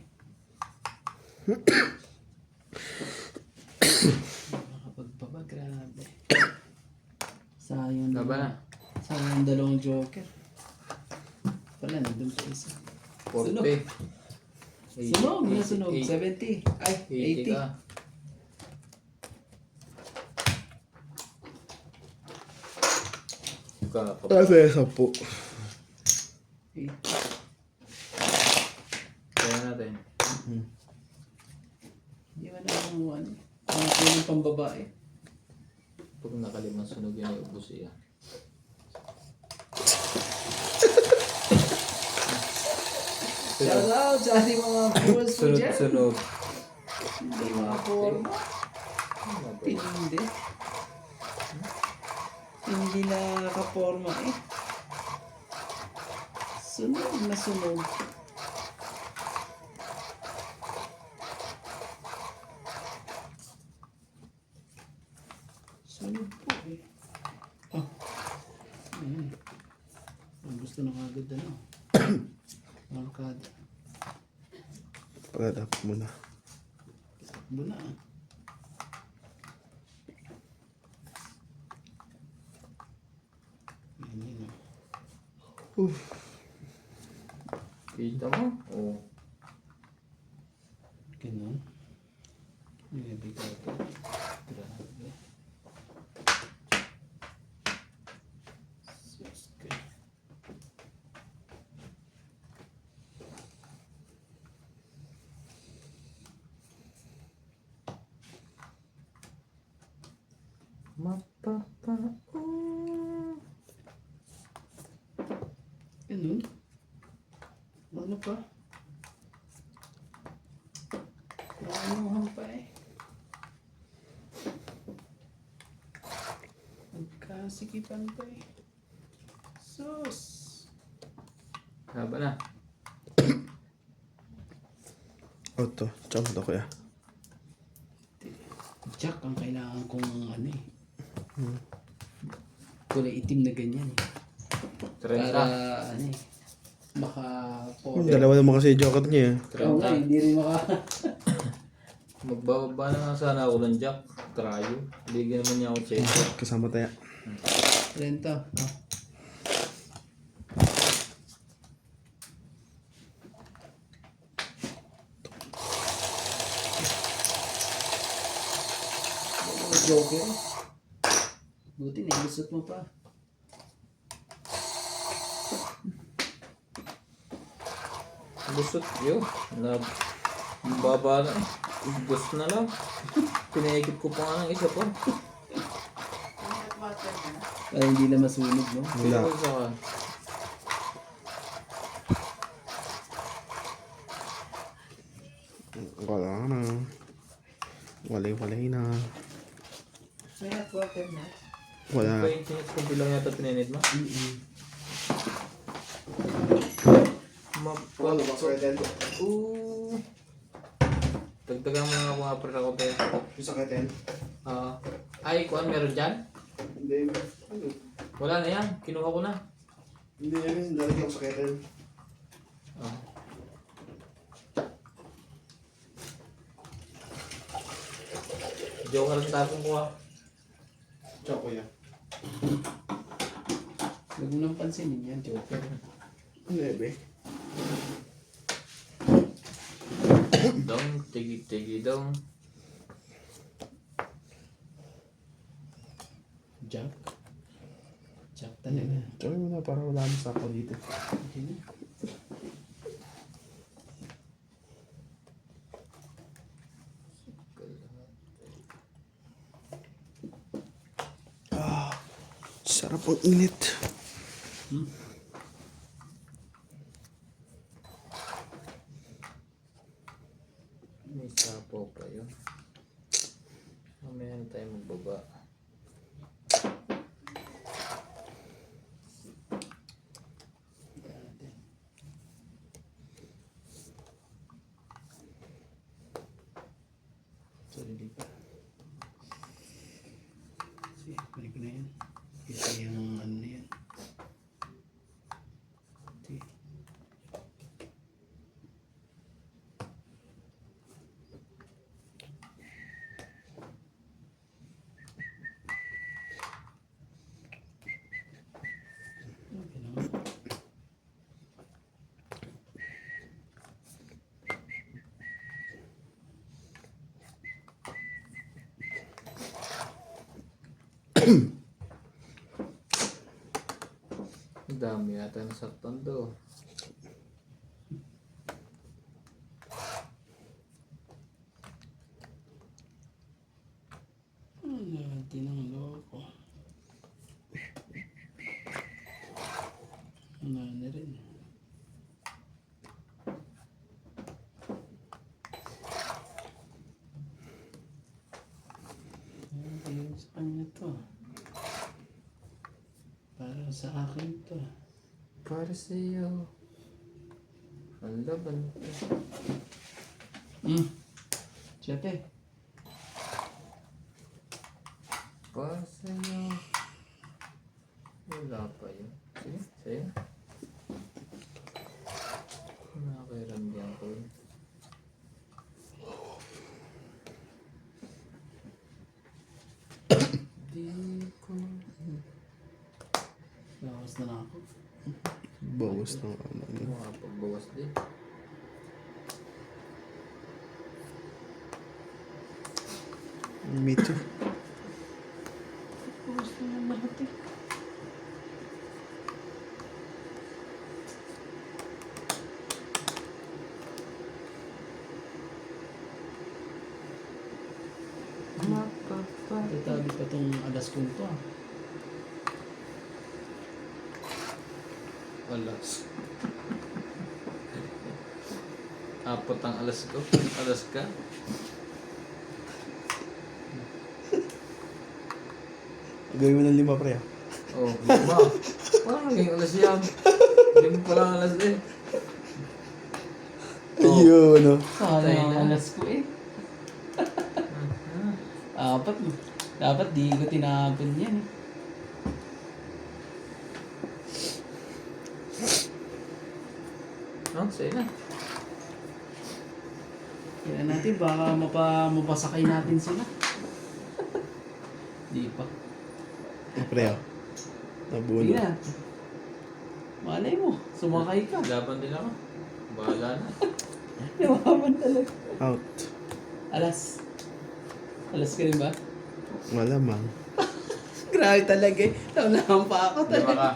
[SPEAKER 1] Nakapagpaba, grabe. Sayang
[SPEAKER 3] Taba na.
[SPEAKER 1] Sayang dalawang joker. Wala, nandun pa isa.
[SPEAKER 3] 40.
[SPEAKER 1] Sunog na sunog.
[SPEAKER 3] 80
[SPEAKER 1] 70. Ay, 80.
[SPEAKER 3] ka. Kakapag.
[SPEAKER 2] Kasi 10.
[SPEAKER 1] 80.
[SPEAKER 3] Kaya natin.
[SPEAKER 1] Hindi man ako ano. Mga kulang pang babae.
[SPEAKER 3] Pag nakalimang sunog yun ay ubus iya.
[SPEAKER 1] Shout out sa ating mga viewers po dyan.
[SPEAKER 3] Sunod-sunod.
[SPEAKER 1] Hindi mga forma. Hindi. Hindi na nakaporma eh. Sunog na sunog. Sunog po eh. Oh. Ayan. Ang gusto na kagad ano. Markada.
[SPEAKER 2] Pag-adapt muna.
[SPEAKER 1] Takbo na ah. Ayan yun ah.
[SPEAKER 3] Kita mo? Oo.
[SPEAKER 1] Ganun. Nilibigay ko. Grabe. Sus ka. Ganun. Ano pa? Maanuhan pa eh. Magkasikipan pa eh. Sus!
[SPEAKER 3] Haba na.
[SPEAKER 2] Auto. Tsaka mo to, kuya.
[SPEAKER 1] Jack ang kailangan kong ano eh. Kulay itim na ganyan eh. Para
[SPEAKER 3] 30.
[SPEAKER 1] ano eh. Baka po.
[SPEAKER 2] Dalawa naman kasi yung joker niya, eh.
[SPEAKER 1] Oo nga, hindi rin
[SPEAKER 3] Magbababa na nga sana ako ng jack. Trayo. Bigyan naman niya ako check.
[SPEAKER 2] Kasama tayo.
[SPEAKER 1] Renta. Ah. Joker. Buti nilusot mo pa.
[SPEAKER 3] Gusot yun. Baba na. Gusto na lang. Pinaikot ko pa nga ng isa pa.
[SPEAKER 1] Para hindi na masunog, no?
[SPEAKER 2] Wala.
[SPEAKER 3] Pero saka.
[SPEAKER 2] Wala na. Walay-walay na.
[SPEAKER 4] May hot water na.
[SPEAKER 2] Wala na.
[SPEAKER 3] 20 minutes kung bilang yata pininit mo.
[SPEAKER 2] Wala ba sa keten?
[SPEAKER 3] Ooh. Dagdagan mo nga kung apre ako tayo.
[SPEAKER 2] Yung sa keten?
[SPEAKER 3] Ay, kuan meron dyan?
[SPEAKER 2] Hindi.
[SPEAKER 3] Wala na yan. Kinuha ko na.
[SPEAKER 2] Hindi yan. Lalagyan ko sa keten.
[SPEAKER 3] Ah. Joker ang tapong ko ah.
[SPEAKER 2] Tsaka kuya.
[SPEAKER 1] Huwag mo nang pansinin yan, Joker.
[SPEAKER 2] Nebe.
[SPEAKER 3] Dong, tigi-tigi dong.
[SPEAKER 1] Jack. Jack talaga.
[SPEAKER 2] Tsaka mo na para wala sa ako dito.
[SPEAKER 1] Okay na.
[SPEAKER 2] Sarap ang init.
[SPEAKER 3] May sapo pa yun. Mamaya na tayo magbaba.
[SPEAKER 1] Sarili pa. Sige, balik ko na yan. Isa yung ano na yan. Sige. Okay naman.
[SPEAKER 3] Ang dami yata nasaktan do.
[SPEAKER 1] Tinangloko. Wala na rin. Ayun sa kanya to. Para sa akin to.
[SPEAKER 3] Para sa iyo. Ang laban.
[SPEAKER 1] Siyete.
[SPEAKER 3] Para sa iyo. Wala pa yun. Sige, sa'yo. Nakakairamdam ko yun. Di ko...
[SPEAKER 1] Bawas na lang ako.
[SPEAKER 2] Bawas ng ano.
[SPEAKER 3] Makapagbawas din.
[SPEAKER 2] Me too.
[SPEAKER 1] Bawas na lang lahat eh. Tatabi pa tong alas kong to ah.
[SPEAKER 3] Alas. Apat ang alas ko. Alas ka.
[SPEAKER 2] Gawin mo ng 5 pre ah.
[SPEAKER 3] Oh, lima. Parang naging alas yan. Lima pa lang alas eh.
[SPEAKER 2] Ayun ano.
[SPEAKER 1] Sana
[SPEAKER 3] Tayo
[SPEAKER 1] ang
[SPEAKER 3] na.
[SPEAKER 1] alas ko eh. Apat. Dapat di ko tinapon yan eh.
[SPEAKER 3] No, sa'yo na.
[SPEAKER 1] Kaya natin baka mapasakay natin sila. Di pa.
[SPEAKER 2] Pre ah. Nabuno.
[SPEAKER 1] Sige na. Malay mo, sumakay ka.
[SPEAKER 3] Laban din ako. Bahala na.
[SPEAKER 1] Nawaman talaga.
[SPEAKER 2] Out.
[SPEAKER 1] Alas. Alas ka rin ba?
[SPEAKER 2] Malamang.
[SPEAKER 1] Grabe talaga eh. Naunahan pa ako
[SPEAKER 3] Lima
[SPEAKER 1] talaga.
[SPEAKER 3] ka.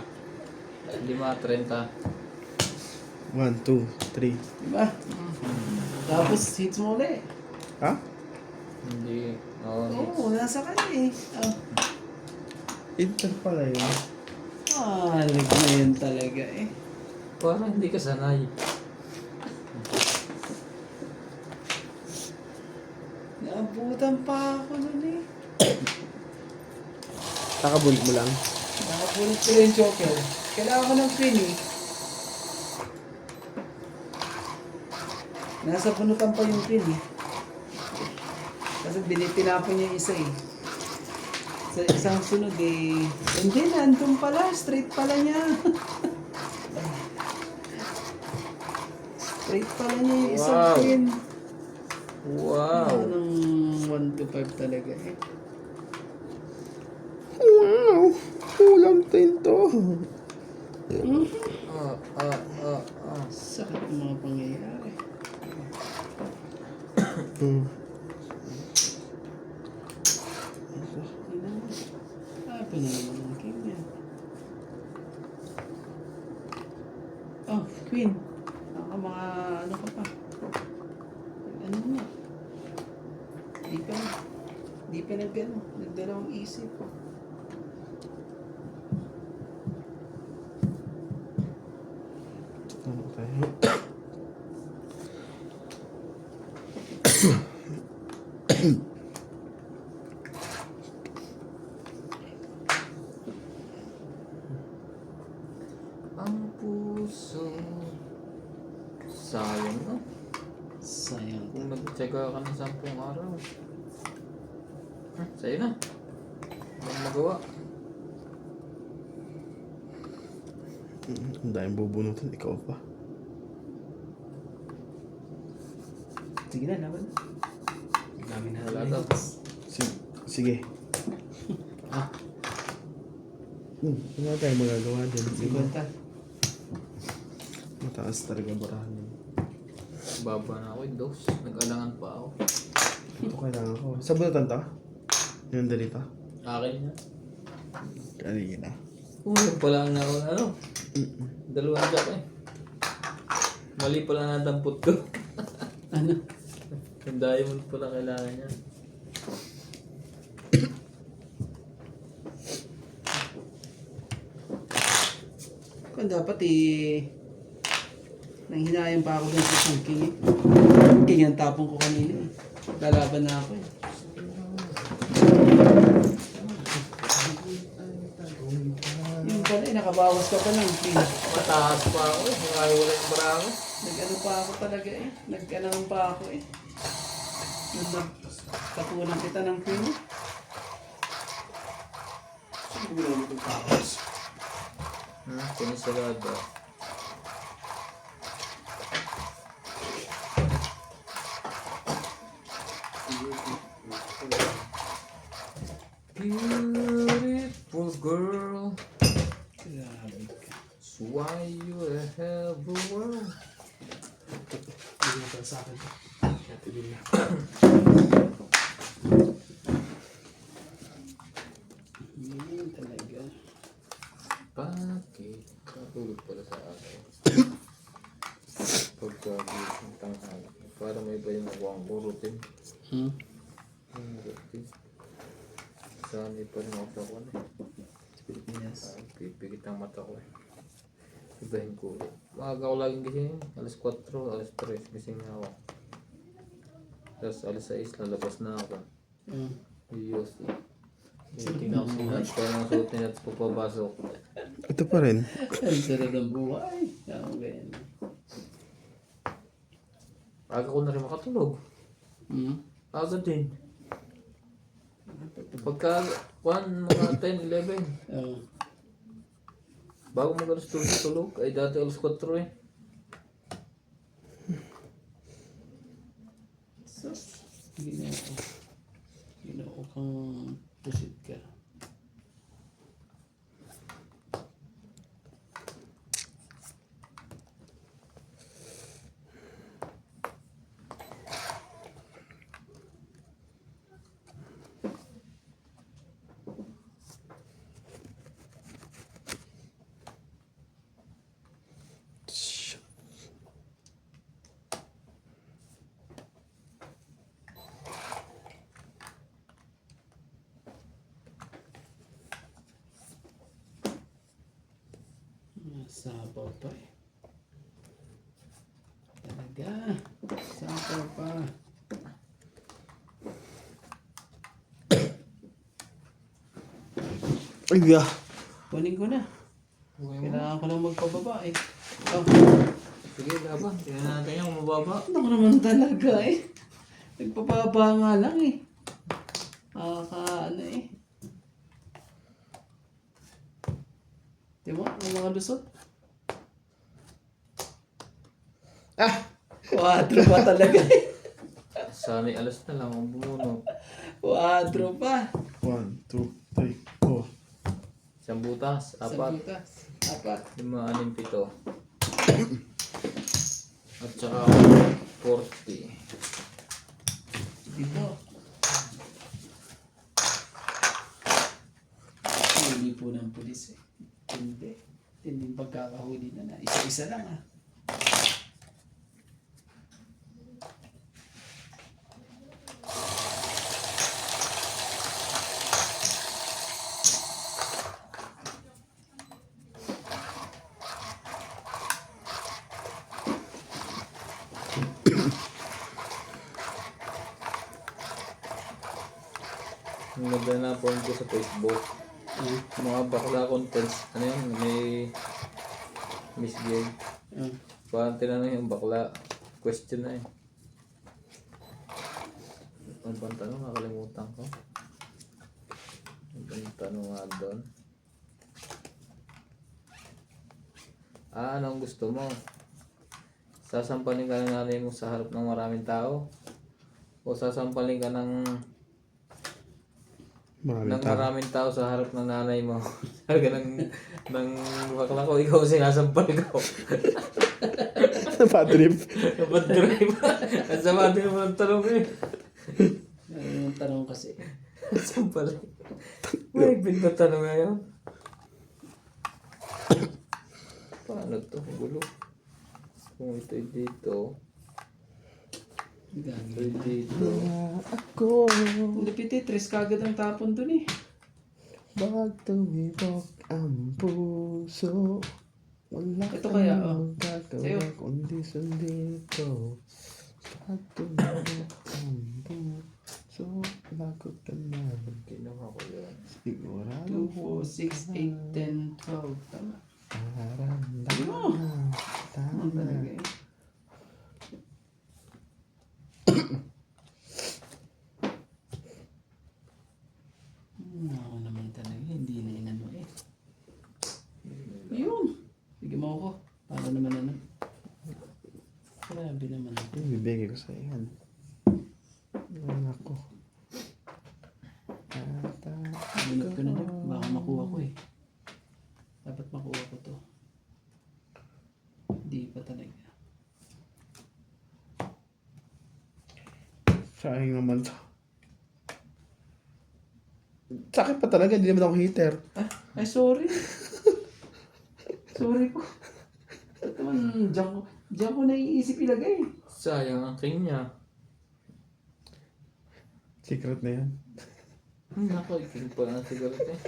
[SPEAKER 3] 5, 30.
[SPEAKER 2] 1, 2, 3.
[SPEAKER 1] Diba? Tapos hits mo ulit.
[SPEAKER 2] Ha?
[SPEAKER 3] Hindi. Oo,
[SPEAKER 1] Oo, nasa kanya eh. Oh.
[SPEAKER 2] Inter pala yun.
[SPEAKER 1] Lag na yun talaga eh.
[SPEAKER 3] Parang hindi ka sanay.
[SPEAKER 1] Naabutan pa ako nun eh.
[SPEAKER 2] Kakabunot mo lang.
[SPEAKER 1] Nakapulot ko rin yung joker. Kailangan ko ng queen eh. Nasa bunutan pa yung queen eh. Kasi tinapon niya yung isa eh. Sa isang sunod eh. Hindi, nandun pala. Straight pala niya. Straight pala niya yung isang
[SPEAKER 3] Wow.
[SPEAKER 1] queen.
[SPEAKER 3] Wow.
[SPEAKER 1] Anong 1 to 5 talaga eh.
[SPEAKER 2] Wow! Kulang din to.
[SPEAKER 3] Ah, ah, ah, ah.
[SPEAKER 1] Sakit ng mga pangyayari.
[SPEAKER 2] Hmm.
[SPEAKER 1] Apa na naman ang king yan. Oh, queen. Mga ano ka pa. Ano na. Di pa nag-ano. Nagdalawang isip.
[SPEAKER 2] Ano tayo?
[SPEAKER 3] Ang puso. Sayang no?
[SPEAKER 1] Sayang.
[SPEAKER 3] Kung nagtsaga ka ng 10 araw. Sa'yo na. Walang magawa.
[SPEAKER 2] Ang daming bubunutin. Ikaw pa.
[SPEAKER 1] Sige na, laban. Ang dami na
[SPEAKER 3] Wala daw.
[SPEAKER 2] Sige.
[SPEAKER 1] Ah,
[SPEAKER 2] Wala tayong magagawa din.
[SPEAKER 1] 50.
[SPEAKER 2] Mataas talaga barahan yun.
[SPEAKER 3] Baba na ako yung dos. Nag-alangan pa ako.
[SPEAKER 2] Ito kailangan ko. Sa bunutan to? Yung dalita?
[SPEAKER 3] Akin na.
[SPEAKER 2] Kanina.
[SPEAKER 3] Yun pala ang naroon ano. Dalawang jack eh. Mali pala nadampot ko.
[SPEAKER 1] Ano?
[SPEAKER 3] Yung diamond pala kailangan niya.
[SPEAKER 1] Kung dapat nanghinayang pa ako dun sa isang king eh. King ang tapong ko kanina eh. Lalaban na ako eh. Yung pala eh, nakabawas ka pa ng king.
[SPEAKER 3] Mataas pa ako eh. Ngayon wala yung barako.
[SPEAKER 1] Nag-ano pa ako talaga eh. Nag-ano pa ako eh. Nagtapunan kita ng king eh. Siguro mo itong tapos.
[SPEAKER 3] Kinisalada. Beautiful girl.
[SPEAKER 1] Grabe ka.
[SPEAKER 3] That's why you have a world.
[SPEAKER 1] Hindi na pala sa akin. Kaya tigil na. Yun talaga.
[SPEAKER 3] Bakit? Natulog pala sa akin. Pagkagising ng tanghali. Para may iba yung nakuha ang routine. Yung routine. Sanay pa rin ako sa kwan eh.
[SPEAKER 1] Pilipinas.
[SPEAKER 3] Pipikit ang mata ko eh. Ibahin ko ulit. Maaga ko laging gising. Alas 4, alas 3. Gising na ako. Tapos alas 6, lalabas na ako. Diyos eh. Tingnan ko sila. Kaya mga suot nila at pagpapasok.
[SPEAKER 2] Ito pa rin.
[SPEAKER 1] Ang sarap ng buhay. Ang ganyan.
[SPEAKER 3] Aga ko na rin makatulog. Aga din. Pagka, mga 10, 11. Bago mag alas 12 tulog, ay dati alas 4 eh.
[SPEAKER 1] Sus. Ginoo kang pusit ka. Sabaw pa eh. Talaga. Sabaw pa.
[SPEAKER 2] Ay,
[SPEAKER 1] Kunin ko na.
[SPEAKER 3] Huwag mo.
[SPEAKER 1] Kailangan ko lang magpababa eh. Oh,
[SPEAKER 3] Sige, laban. Tingnan natin yung mababa.
[SPEAKER 1] ano ko naman talaga eh. Nagpapaba nga lang eh. Ano eh. Di ba? Ang mga lusot.
[SPEAKER 2] Ah!
[SPEAKER 1] 4 pa talaga eh.
[SPEAKER 3] Sana'y alas na lang ang bumuno.
[SPEAKER 1] 4 pa.
[SPEAKER 2] 1, 2, 3, 4.
[SPEAKER 3] Isang butas,
[SPEAKER 1] Sa
[SPEAKER 3] apat,
[SPEAKER 1] butas. 4.
[SPEAKER 3] 5, 6, 7. At saka 40.
[SPEAKER 1] Dito. Huli po ng pulis eh. Hindi. Hindi pagkakahuli na. Isa-isa lang ah.
[SPEAKER 3] Naghanapon ko sa Facebook. Mga bakla contents. Ano yun? May Miss Gay. Parang tinanong yung bakla. Question na eh. Ano bang tanong? Nakalimutan ko. Ano bang tanong nga doon? Anong gusto mo? Sasampalin ka ng nanay mo sa harap ng maraming tao? O sasampalin ka ng maraming tao sa harap ng nanay mo? Sabi ka ng bakla ko, ikaw sinasampal ko.
[SPEAKER 2] Bad trip.
[SPEAKER 3] Bad trip. At sa bad trip ang tanong eh.
[SPEAKER 1] Yung tanong kasi.
[SPEAKER 3] Sampal. May binto tanong ngayon. Paano to? Gulo. Kung ito'y dito. Ito'y dito.
[SPEAKER 2] Ako.
[SPEAKER 1] Lupit eh. 3 kagad ang tapon dun eh.
[SPEAKER 2] Bag tumibok ang puso. Wala
[SPEAKER 1] Ito kaya, oh.
[SPEAKER 2] gagawa
[SPEAKER 1] Sa'yo.
[SPEAKER 2] kundi sundin ko. Bag tumibok ang puso. Lagot ka na.
[SPEAKER 3] Kinuha ko yun.
[SPEAKER 2] Sigurado
[SPEAKER 1] 2, 4, 6, 8, 10, 12. Tama.
[SPEAKER 2] Maramdaman na.
[SPEAKER 1] Ano
[SPEAKER 2] Tama.
[SPEAKER 1] talaga eh. Ako naman talaga. Hindi na inano eh. Yun. Sige mo ako. Para naman ano. Grabe naman.
[SPEAKER 2] Bibigay ko sa yan. Wala ko.
[SPEAKER 1] Binot ko na dyan. Baka makuha ko eh. Dapat makuha ko to. Hindi pa talaga.
[SPEAKER 2] Sayang naman to. Sa akin pa talaga, hindi naman ako hater.
[SPEAKER 1] Ay, sorry. Sorry po. Ito naman, diyan ko naiisip ilagay.
[SPEAKER 3] Sayang ang king niya.
[SPEAKER 2] Secret na yan.
[SPEAKER 3] Nako, king pa lang siguro eh.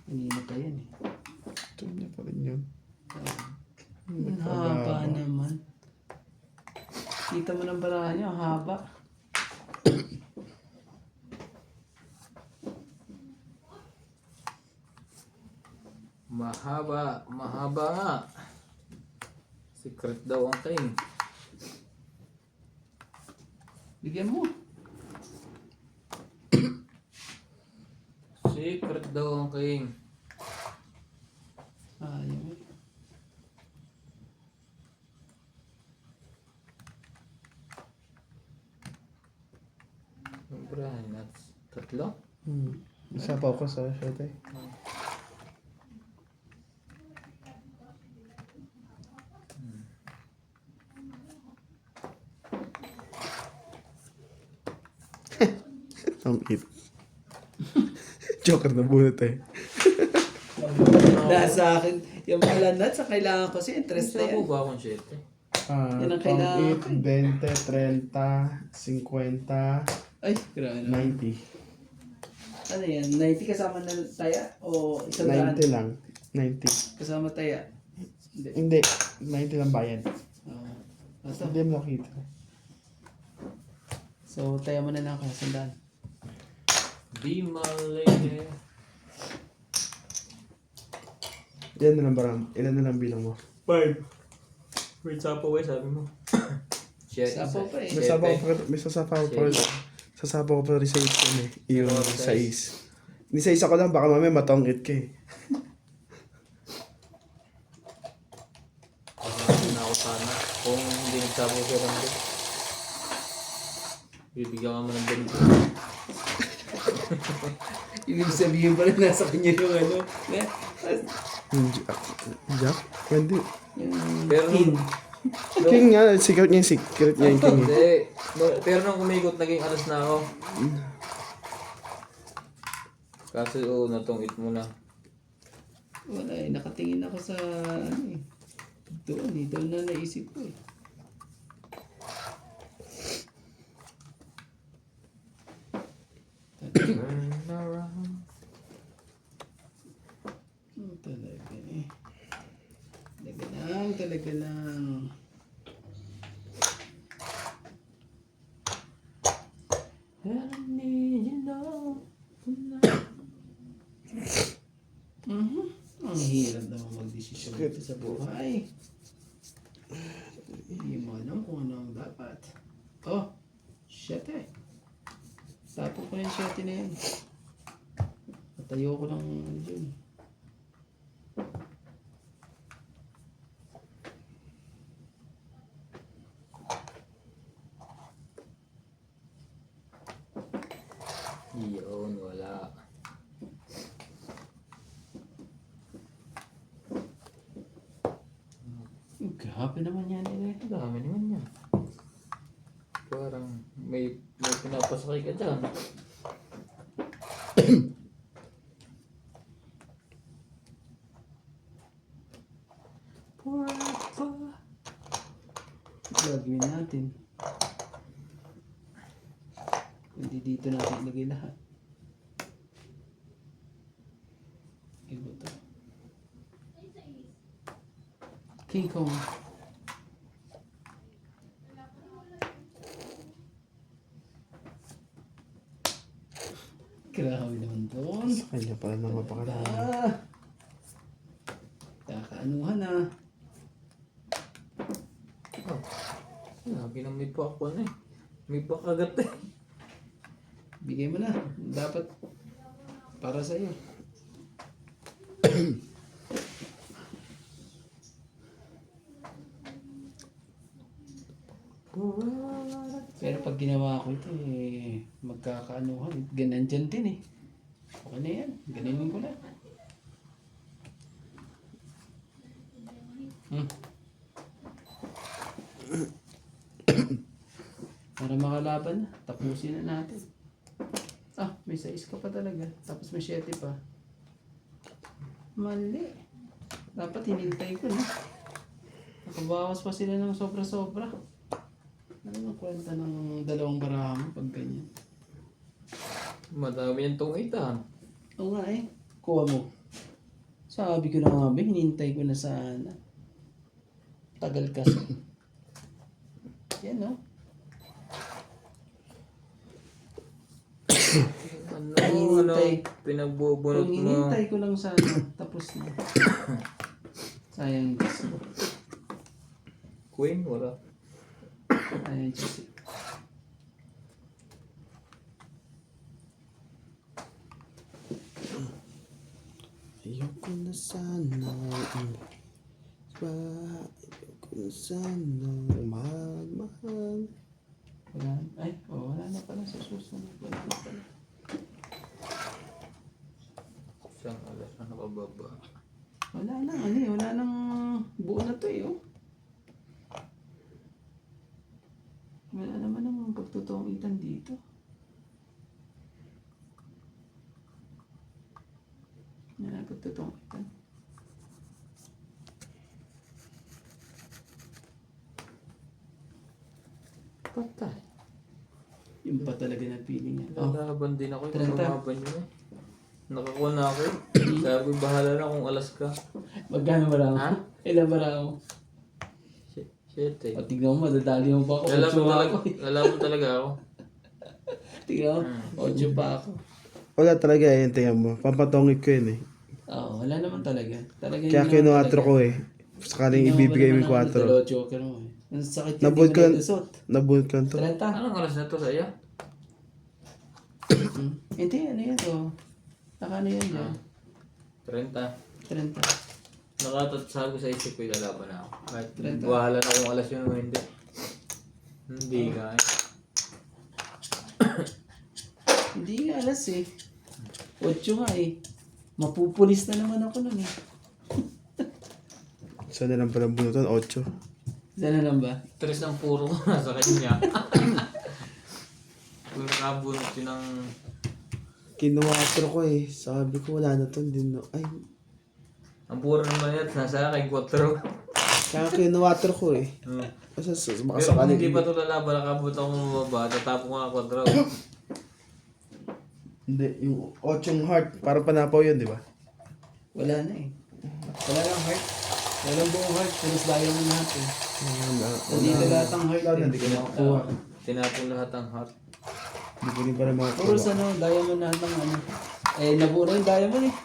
[SPEAKER 1] Kanina pa yan eh.
[SPEAKER 2] Ito niya pa rin yun.
[SPEAKER 1] Ang haba naman. Kita mo ng barahan niya, ang haba.
[SPEAKER 3] Mahaba nga. Secret daw ang king.
[SPEAKER 1] Bigyan mo.
[SPEAKER 3] Secret daw ang king.
[SPEAKER 1] Ayaw eh.
[SPEAKER 3] Sobrahan na. Tatlo?
[SPEAKER 2] Isa pa ako sa shot eh. Ang it. Joker na bunot eh.
[SPEAKER 1] Nasa akin, yung malanat sa kailangan ko si interest na
[SPEAKER 3] Gusto
[SPEAKER 1] yan.
[SPEAKER 3] ko ba akong 7?
[SPEAKER 1] Yan ang kailangan ko
[SPEAKER 2] 8, 20, 30, 50,
[SPEAKER 1] Ay, grabe na.
[SPEAKER 2] 90.
[SPEAKER 1] Ano yan? 90 kasama na taya? O 100?
[SPEAKER 2] 90 lang. 90.
[SPEAKER 1] Kasama taya? Hindi.
[SPEAKER 2] Hindi. 90 lang bayad.
[SPEAKER 1] Ito.
[SPEAKER 2] Hindi mo nakita.
[SPEAKER 1] So, taya mo na lang ako. 100.
[SPEAKER 3] Be my lady.
[SPEAKER 2] Ilan na lang barang? Ilan na lang bilang mo?
[SPEAKER 3] 5. Wait, sapo ba sabi mo?
[SPEAKER 4] Sapo pa eh.
[SPEAKER 2] May sasabaw ko pa, may sasabaw ko pa. Sasabaw ko pa rin sa is yun eh. Yung
[SPEAKER 3] Ano,
[SPEAKER 2] sa is. Hindi sa isa ko lang, baka mamaya matongit ka eh.
[SPEAKER 3] Na ako sana. Kung hindi nagsabaw siya lang din. Bibigyan ka mo ng ganito.
[SPEAKER 1] Ibig sabihin pala nasa kanya yung ano.
[SPEAKER 2] Yung Jack? Hindi.
[SPEAKER 3] Pero
[SPEAKER 1] King.
[SPEAKER 2] King nga, secret niya yung secret niya yung king eh.
[SPEAKER 3] Hindi. Pero nung umikot, naging alas na ako. Kaso natungit mo na.
[SPEAKER 1] Wala eh, nakatingin ako sa ano eh. Doon na naisip ko eh.
[SPEAKER 3] Turn around.
[SPEAKER 1] Talaga eh. Talaga lang.
[SPEAKER 3] I need you know.
[SPEAKER 1] Ang hirap naman magdesisyon dito sa buhay. Hindi mo alam kung ano ang dapat. Oh, shit eh. Tapo ko yung shit na yun. Natayo ko lang dyan.
[SPEAKER 3] Yun, wala.
[SPEAKER 1] Grabe naman yan eh.
[SPEAKER 3] Ang dami naman yan. Parang may pinapasakay ka dyan.
[SPEAKER 1] Gagawin natin. Hindi dito natin ilagay lahat. Iba to. King Kong. Grabe naman doon.
[SPEAKER 2] Kanya pala nang mapakarami.
[SPEAKER 1] Kakaanuhan ah.
[SPEAKER 3] Lagi na may pakwan eh. May pakagat eh.
[SPEAKER 1] Bigay mo na. Dapat para sa iyo. Pero pag ginawa ko ito eh, magkakaanuhan. Ganan dyan din eh. Okay na yan. Ganinin ko na. Para makalaban na. Tapusin na natin. Ah, may 6 ka pa talaga. Tapos may 7 pa. Mali. Dapat hinintay ko na. Nakabawas pa sila ng sobra-sobra. Ano ang kwenta ng dalawang baraha mo pag ganyan?
[SPEAKER 3] Madami yung tungitan.
[SPEAKER 1] Oo nga eh. Kuha mo. Sabi ko na nga ba, hinintay ko na sana. Tagal kasi. Yan no?
[SPEAKER 3] Ano,
[SPEAKER 1] Hinintay.
[SPEAKER 3] pinagbubunot
[SPEAKER 1] Kung
[SPEAKER 3] mo.
[SPEAKER 1] hinintay ko lang sana, tapos na. Sayang gusto.
[SPEAKER 3] Queen, wala.
[SPEAKER 1] Sayang gusto.
[SPEAKER 2] Ayoko na sana ayoko na sana mahal.
[SPEAKER 1] Wala. Ay, oh, wala na pala sa susunod. Wala na pala.
[SPEAKER 3] Isang alas na nakababa.
[SPEAKER 1] Wala na, ano eh. Wala nang buo na to eh, oh. Wala naman ang pagtutungitan dito. Wala ang pagtutungitan.
[SPEAKER 3] Patay.
[SPEAKER 1] Yung pa talaga na feeling niya. Oh,
[SPEAKER 3] Lalaban din ako.
[SPEAKER 1] 30.
[SPEAKER 3] Lumaban yun eh. Nakakuha na ako eh. Sabi, bahala na kung alas ka.
[SPEAKER 1] magkano bara mo?
[SPEAKER 3] Ha?
[SPEAKER 1] Ilan bara mo?
[SPEAKER 3] Shit eh.
[SPEAKER 1] O, tignan mo, madadali mo pa ako.
[SPEAKER 3] Lalaban
[SPEAKER 1] Ocho pa
[SPEAKER 3] talaga,
[SPEAKER 1] ako.
[SPEAKER 3] lalaban talaga ako.
[SPEAKER 1] Tignan mo, 8 pa ako.
[SPEAKER 2] Wala talaga eh, tingnan mo. Pampatongit ko yun eh.
[SPEAKER 1] Oo, wala naman talaga. Talaga
[SPEAKER 2] Kaya
[SPEAKER 1] hindi naman
[SPEAKER 2] kinuwatro
[SPEAKER 1] talaga.
[SPEAKER 2] ko eh. Sakaling ibibigay mo yung 4.
[SPEAKER 1] Dalawa joker mo eh. Ang sakit yung
[SPEAKER 2] Nabuhat
[SPEAKER 1] di
[SPEAKER 2] ko
[SPEAKER 1] mo natusot.
[SPEAKER 2] Nabuhat ko to.
[SPEAKER 1] 30.
[SPEAKER 3] Anong oras na to sa iyo?
[SPEAKER 1] Hindi, ano yan oh. Nakano yan dyan.
[SPEAKER 3] 30.
[SPEAKER 1] 30.
[SPEAKER 3] Nakatatsago sa isip ko yung lalaban na ako. Kahit
[SPEAKER 1] 30.
[SPEAKER 3] bahala na kung alas yun o hindi. Hindi nga eh.
[SPEAKER 1] Hindi nga alas eh. 8 nga eh. Mapupulis na naman ako nun eh.
[SPEAKER 2] Saan na lang palang bunutan? 8.
[SPEAKER 1] Diyan na lang ba?
[SPEAKER 3] Tres ng puro ko nasa kanya. Kung nakabunot yun ng...
[SPEAKER 2] Kinuwatro ko eh. Sabi ko wala na to. Hindi na. Ay.
[SPEAKER 3] Ang puro naman yan, nasa akin 4.
[SPEAKER 2] Kaya kinuwatro ko eh. Baka
[SPEAKER 3] Pero kung
[SPEAKER 2] sakaling
[SPEAKER 3] hindi pa ito lalaban, nakabot ako mababa, tatapon ko nga 4.
[SPEAKER 2] Hindi, yung 8 heart. Parang panapaw yun, di ba?
[SPEAKER 1] Wala na eh. Wala lang heart. Walang buong heart. Punos diamond lahat eh. Hindi na lahat ang heart eh.
[SPEAKER 2] Hindi ko nakakuha.
[SPEAKER 3] Tinapon lahat ang heart.
[SPEAKER 2] Hindi ko rin pala makakuha.
[SPEAKER 1] Puro sa ano, diamond lahat ng ano. Eh, nabuo na yung diamond eh.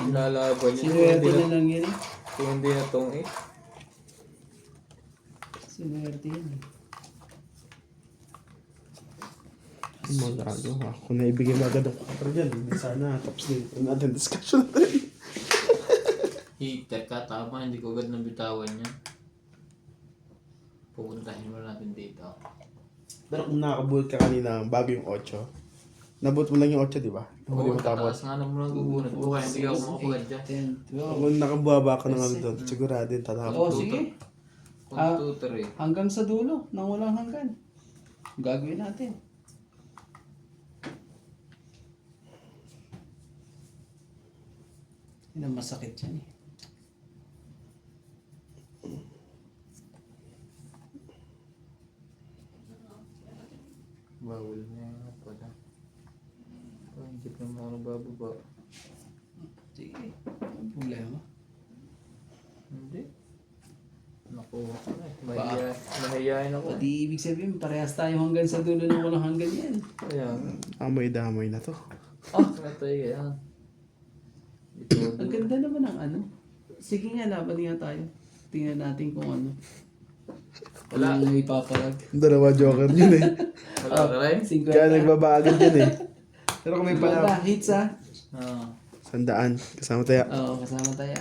[SPEAKER 3] Lalaban yun.
[SPEAKER 1] Sinuwerte na lang yun eh.
[SPEAKER 3] Kung hindi na tong 8.
[SPEAKER 1] Sinuwerte yun eh.
[SPEAKER 2] Magagawa. Kung naibigay mo agad ang 4 dyan, hindi sana. Tapos din natin discussion natin.
[SPEAKER 3] Heater ka, tama, hindi ko agad nabitawan yan. Pupuntahin mo natin dito.
[SPEAKER 2] Pero kung nakabuhat ka kanina bago yung 8, nabuhat mo lang yung 8, di ba? Hindi
[SPEAKER 3] Oo,
[SPEAKER 2] mo tapos.
[SPEAKER 3] tataas nga naman ang gugunat ko, kaya hindi ako makapagad dyan.
[SPEAKER 1] 10, 12.
[SPEAKER 2] Kung nakabuha ka na nga doon, sigurado yung tatapos.
[SPEAKER 1] Oo, sige.
[SPEAKER 3] Kung 2, 3.
[SPEAKER 1] Hanggang sa dulo, nang walang hanggan. Gagawin natin. Yun ang masakit yan eh.
[SPEAKER 3] Bawal na yan pala. Hindi pa naman ako nabababa.
[SPEAKER 1] Sige, ang problema.
[SPEAKER 3] Hindi. Nakuha ko na eh. Mahihayin ako.
[SPEAKER 1] Pati ibig sabihin, parehas tayo hanggang sa dulo ng walang hanggan yan.
[SPEAKER 3] Kaya nga.
[SPEAKER 2] Amoy-damoy na to.
[SPEAKER 3] Natay yan. Ito.
[SPEAKER 1] Ang ganda naman ng ano. Sige nga, laban nga tayo. Tingnan natin kung ano.
[SPEAKER 3] Wala.
[SPEAKER 1] Walang ipapalag.
[SPEAKER 2] Dalawa joker yun eh.
[SPEAKER 3] Wala ka rin?
[SPEAKER 1] 50.
[SPEAKER 2] Kaya nagbabagal yun eh. Pero kung may
[SPEAKER 1] Maganda,
[SPEAKER 2] pala,
[SPEAKER 1] hits ah.
[SPEAKER 2] 100. Kasama tayo.
[SPEAKER 1] Oo, kasama tayo.